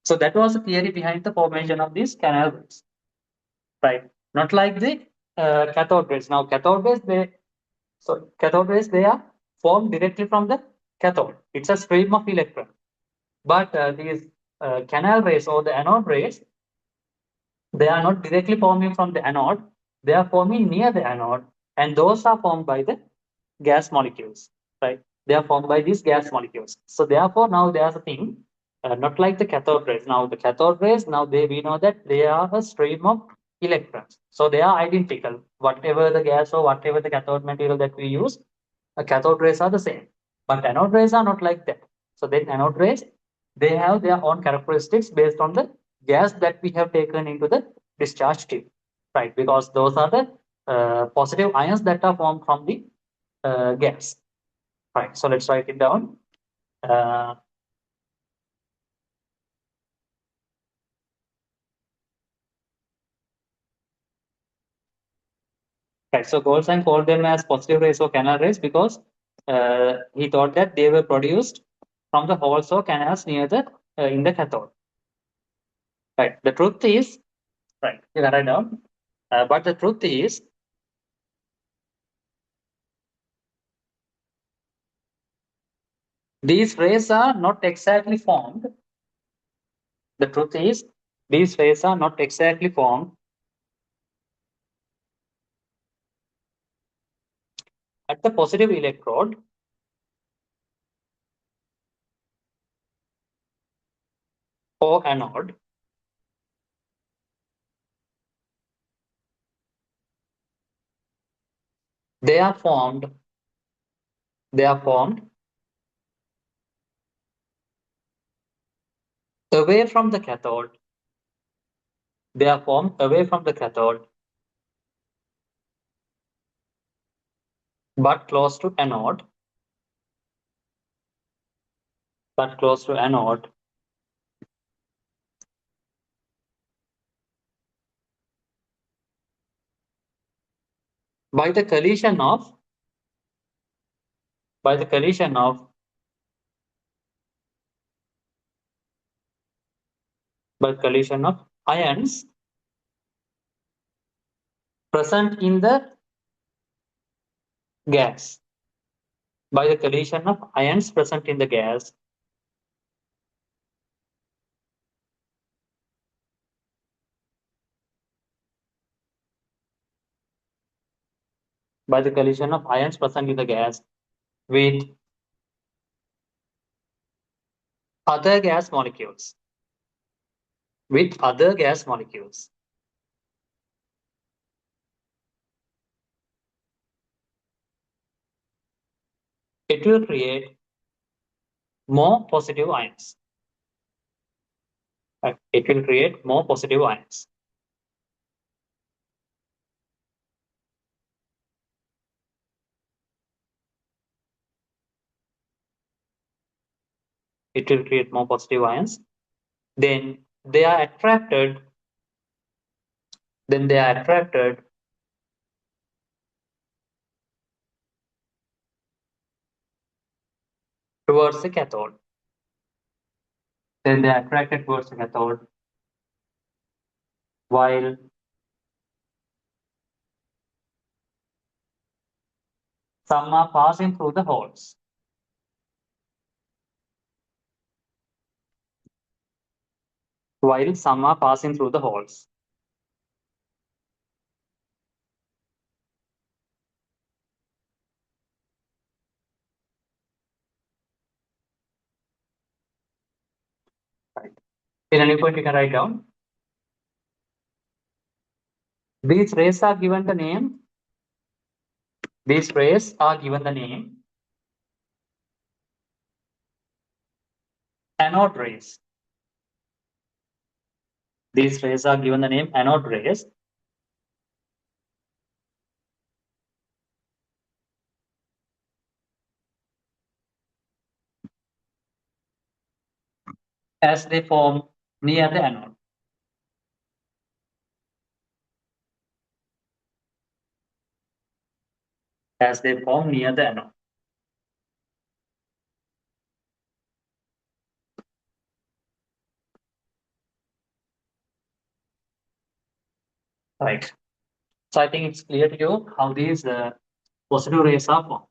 So that was the theory behind the formation of these canal rays, right? Not like the cathode rays. Now cathode rays, cathode rays, they are formed directly from the cathode. It's a stream of electron. But these canal rays or the anode rays, they are not directly forming from the anode. They are forming near the anode, and those are formed by the gas molecules, right? They are formed by these gas molecules. So therefore, now there's a thing, not like the cathode rays. Now the cathode rays, now we know that they are a stream of electrons. So they are identical. Whatever the gas or whatever the cathode material that we use, cathode rays are the same. But anode rays are not like that. So then anode rays, they have their own characteristics based on the gas that we have taken into the discharge tube, right? Because those are the positive ions that are formed from the gas. Right, so let's write it down. Right, so Goldstein called them as positive rays or canal rays because he thought that they were produced from the holes or canals near the in the cathode. Right, the truth is, right, you can write down. But the truth is, these rays are not exactly formed. The truth is, these rays are not exactly formed at the positive electrode or anode. They are formed. They are formed away from the cathode. They are formed away from the cathode, but close to anode. But close to anode. By the collision of by the collision of by collision of ions present in the gas. By the collision of ions present in the gas. By the collision of ions present in the gas with other gas molecules. With other gas molecules. It will create more positive ions. It will create more positive ions. It will create more positive ions. Then they are attracted. Then they are attracted towards the cathode. Then they are attracted towards the cathode, while some are passing through the holes. While some are passing through the holes. Right. In any point you can write down. These rays are given the name. These rays are given the name anode rays. These rays are given the name anode rays. as they form near the anode. As they form near the anode. Right. So I think it's clear to you how these positive rays are formed.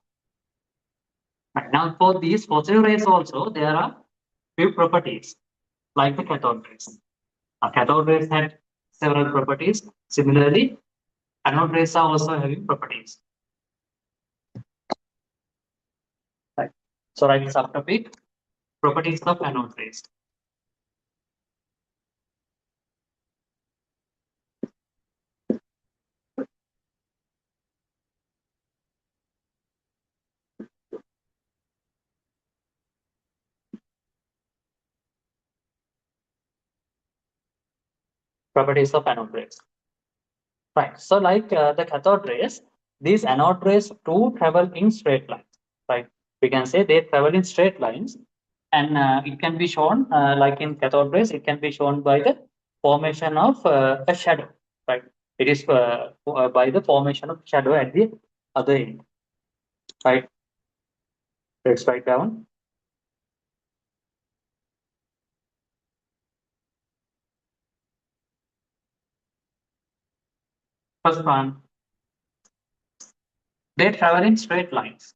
Right. Now for these positive rays also there are few properties like the cathode rays. Cathode rays had several properties. Similarly, anode rays are also having properties. Right. So write the subtopic properties of anode rays. Properties of anode rays. Right. So like the cathode rays, these anode rays too travel in straight lines. Right. We can say they travel in straight lines, and it can be shown like in cathode rays, it can be shown by the formation of a shadow. Right. It is by the formation of shadow at the other end. Right. Let's write down. First one, they travel in straight lines.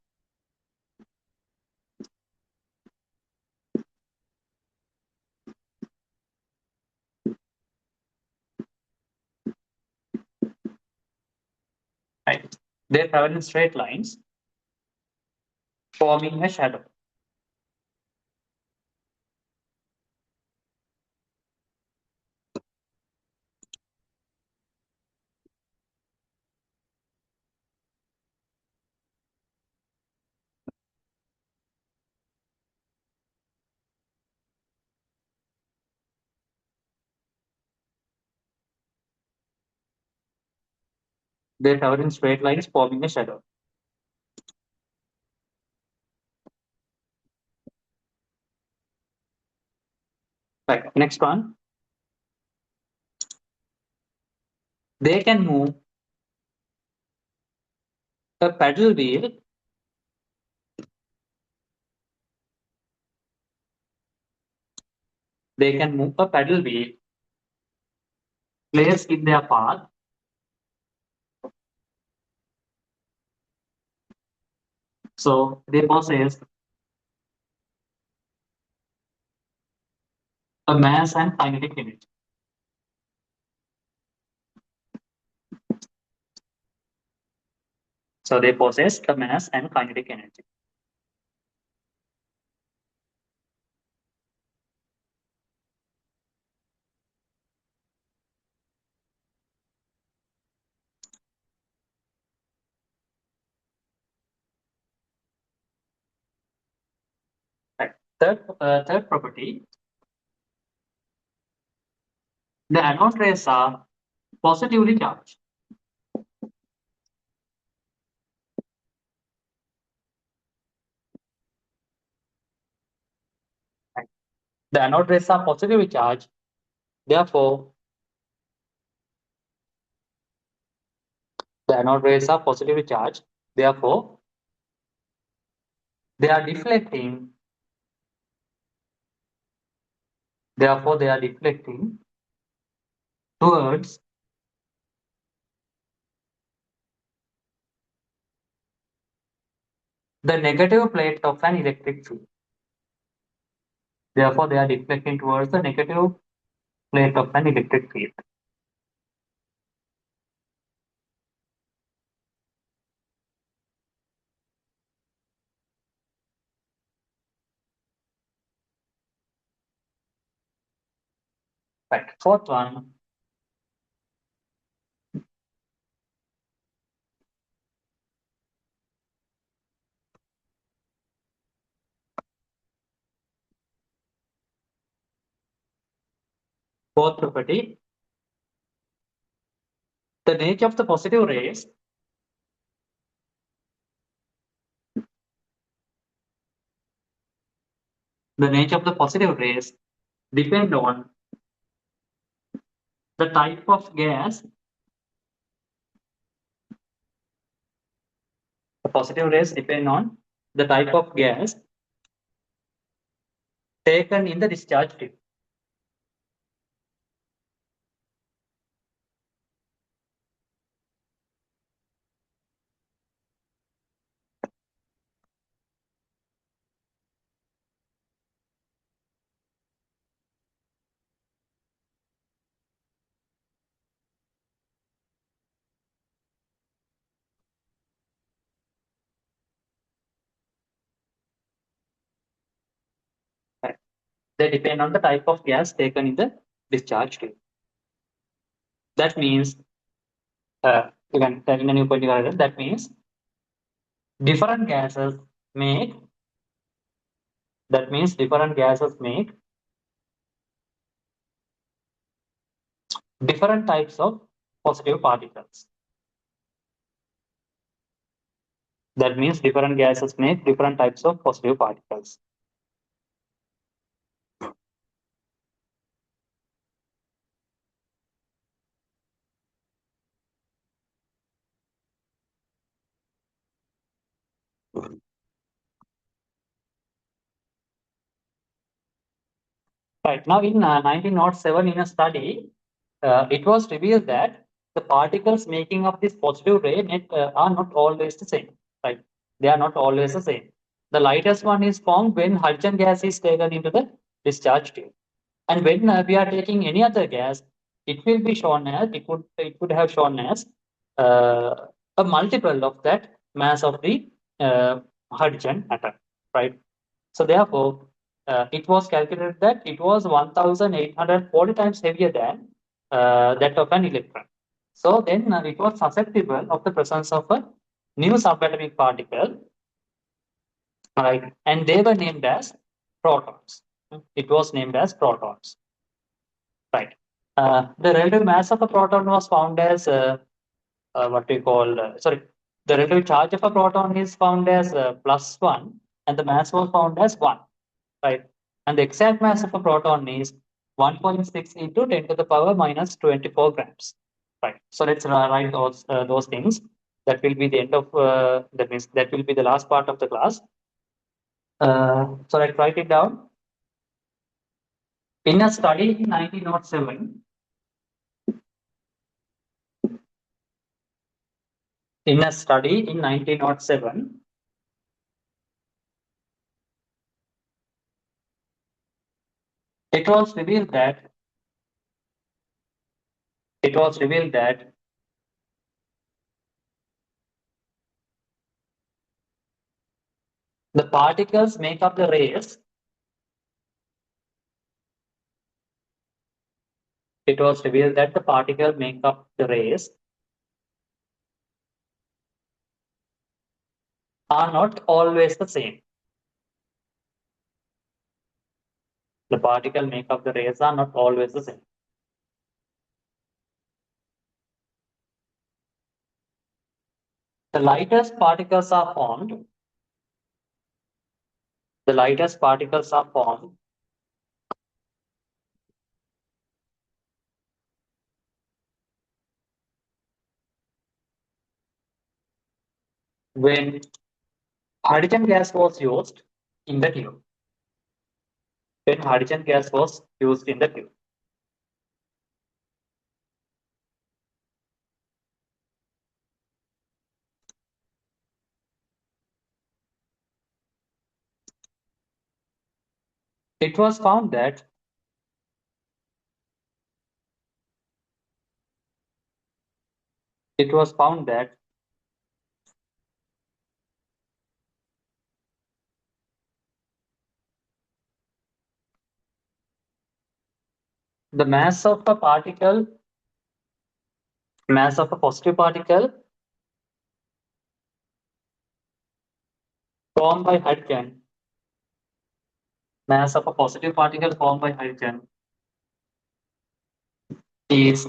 Right. They travel in straight lines, forming a shadow. They travel in straight lines, forming a shadow. Right. Next one, they can move a paddle wheel. They can move a paddle wheel placed in their path. So they possess a mass and kinetic energy. So they possess the mass and kinetic energy. Right. Third property, the anode rays are positively charged. Right. The anode rays are positively charged. Therefore, the anode rays are positively charged. Therefore, they are deflecting. Therefore, they are deflecting towards the negative plate of an electric field. Therefore, they are deflecting towards the negative plate of an electric field. Right. Fourth one, fourth property, the nature of the positive rays the nature of the positive rays depend on the type of gas. The positive rays depend on the type of gas taken in the discharge tube. Right. They depend on the type of gas taken in the discharge tube. That means, even in a new particular, that means different gases make, different gases make different types of positive particles. That means different gases make different types of positive particles. Right. Now, in 1907, in a study, it was revealed that the particles making up this positive ray net are not always the same. Right? They are not always the same. The lightest one is formed when hydrogen gas is taken into the discharge tube. And when we are taking any other gas, it will be shown as, it would have shown as uh, a multiple of that mass of the hydrogen atom, right? So therefore, it was calculated that it was 1,840 times heavier than that of an electron. So then it was susceptible of the presence of a new subatomic particle, right? And they were named as protons. It was named as protons. Right. The relative mass of a proton was found as what we call, the relative charge of a proton is found as +1, and the mass was found as 1, right? And the exact mass of a proton is 1.6 into 10 to the power minus 24 grams, right? So let's write those things. That will be the end of, that means that will be the last part of the class. So let's write it down. In a study in 1907, in a study in 1907, it was revealed that it was revealed that the particles make up the rays. It was revealed that the particles make up the rays are not always the same. The particle make up the rays are not always the same. The lightest particles are formed. The lightest particles are formed when hydrogen gas was used in the tube. When hydrogen gas was used in the tube. It was found that it was found that the mass of a particle, mass of a positive particle formed by hydrogen, mass of a positive particle formed by hydrogen is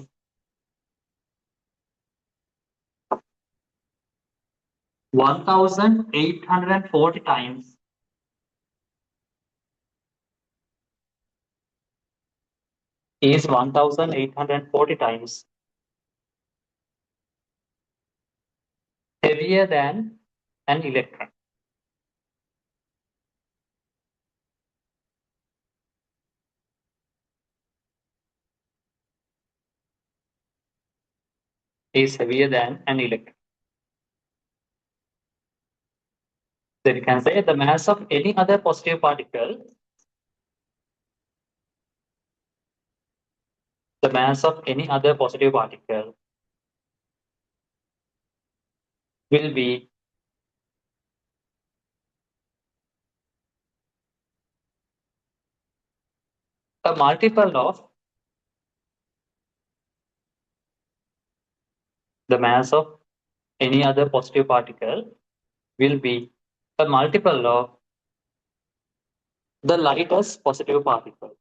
1,840 times is 1840 times heavier than an electron. Is heavier than an electron. Then you can say the mass of any other positive particle, the mass of any other positive particle will be a multiple of the mass of any other positive particle will be a multiple of the lightest positive particle.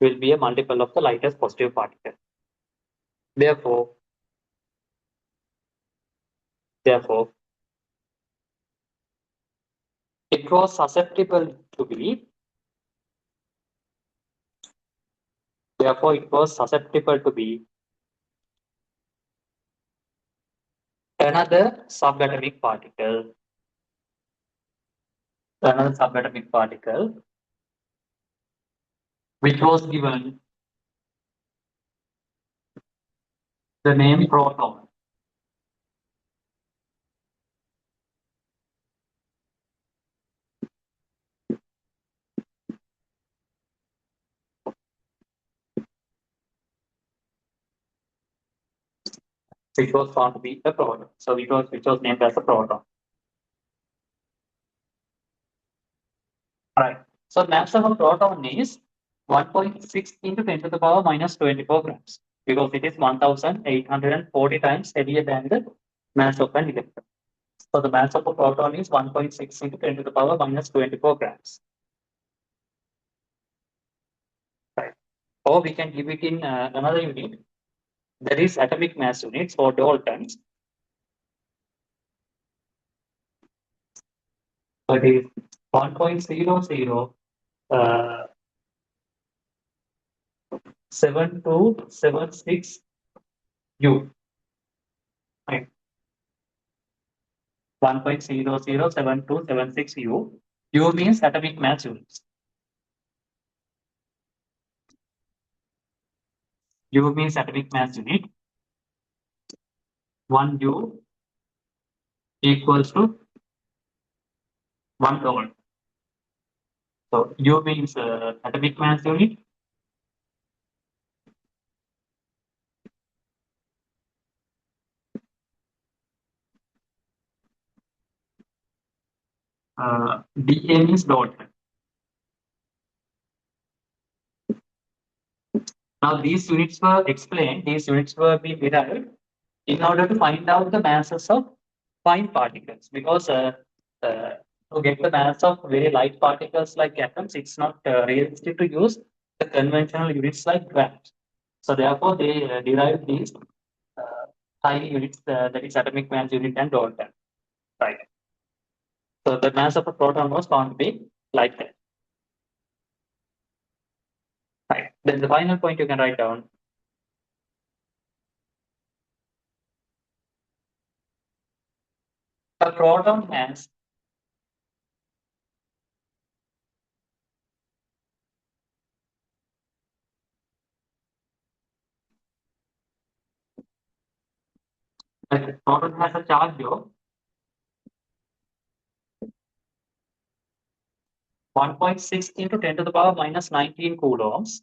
Will be a multiple of the lightest positive particle. Therefore, therefore, it was susceptible to be, therefore, it was susceptible to be another subatomic particle, another subatomic particle, which was given the name proton. Which was found to be a proton. So which was named as a proton. Right. So mass of a proton is 1.6 into 10 to the power minus 24 grams because it is 1840 times heavier than the mass of an electron. So the mass of a proton is 1.6 into 10 to the power minus 24 grams. Right. Or we can give it in another unit. There is atomic mass units or Daltons. That is 1.00 7276 U. Right. 1.007276 U. U means atomic mass units. U means atomic mass unit. 1 U equals to 1 Dalton. So U means atomic mass unit. dA means Dalton. Now these units were explained, these units were being derived in order to find out the masses of fine particles because uh, to get the mass of very light particles like atoms, it's not realistic to use the conventional units like grams. So therefore, they derived these uh, tiny units, that is atomic mass unit and Dalton. Right. So the mass of a proton was found to be like that. Right. Then the final point you can write down. A proton has a proton has a charge of 1.6 into 10 to the power minus 19 coulombs.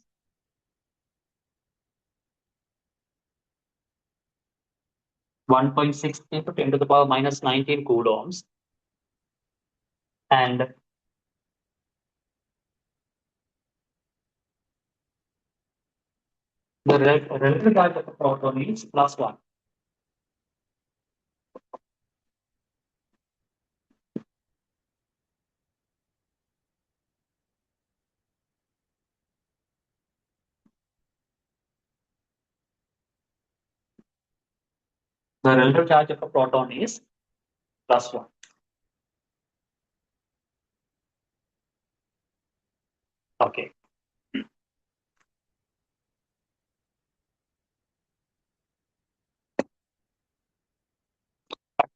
1.6 into 10 to the power minus 19 coulombs. And the relative charge of a proton is plus 1. The relative charge of a proton is plus 1. Okay.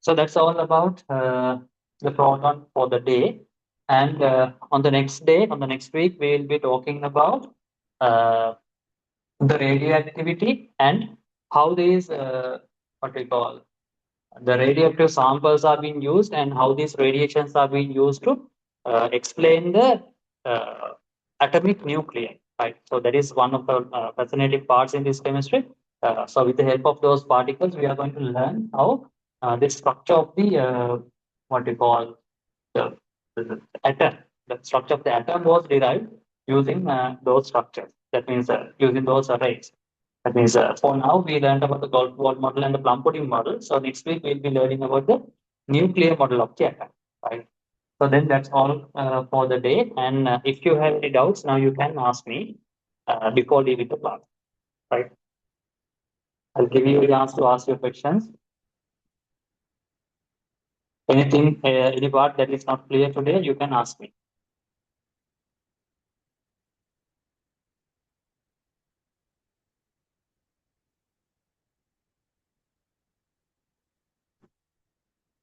So that's all about the proton for the day. And on the next day, on the next week, we will be talking about uh, the radioactivity and how these, what we call, the radioactive samples are being used and how these radiations are being used to explain the uh, atomic nuclei, right? So that is one of the fascinating parts in this chemistry. So with the help of those particles, we are going to learn how the structure of the what we call the atom. The structure of the atom was derived using those structures. That means using those arrays. That means for now we learned about the Goldwald model and the plum pudding model. So next week we'll be learning about the nuclear model of the atom. Right. So then that's all for the day. And if you have any doubts, now you can ask me before leaving the class. Right. I'll give you a chance to ask your questions. Anything, any part that is not clear today, you can ask me.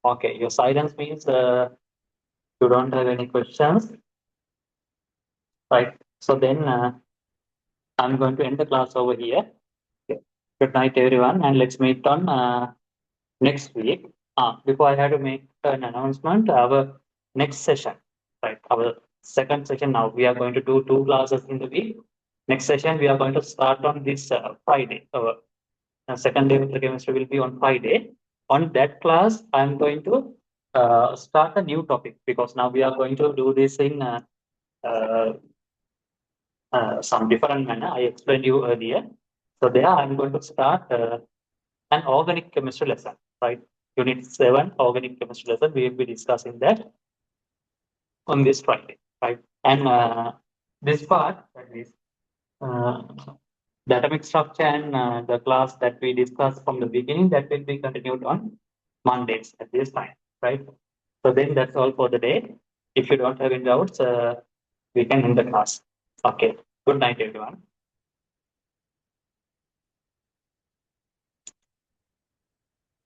Okay, your silence means you don't have any questions, right? So then I'm going to end the class over here. Okay. Good night, everyone, and let's meet on next week. Before I have to make an announcement, our next session, right? Our second session now, we are going to do 2 classes in the week. Next session, we are going to start on this Friday. Our second day of the chemistry will be on Friday. On that class, I'm going to start a new topic because now we are going to do this in uh, some different manner. I explained you earlier. So there, I'm going to start an organic chemistry lesson, right? Unit 7, organic chemistry lesson. We will be discussing that on this Friday, right? And this part, that is uh, the atomic structure and the class that we discussed from the beginning, that will be continued on Mondays at this time, right? So then that's all for the day. If you don't have any doubts, we can end the class. Okay. Good night, everyone.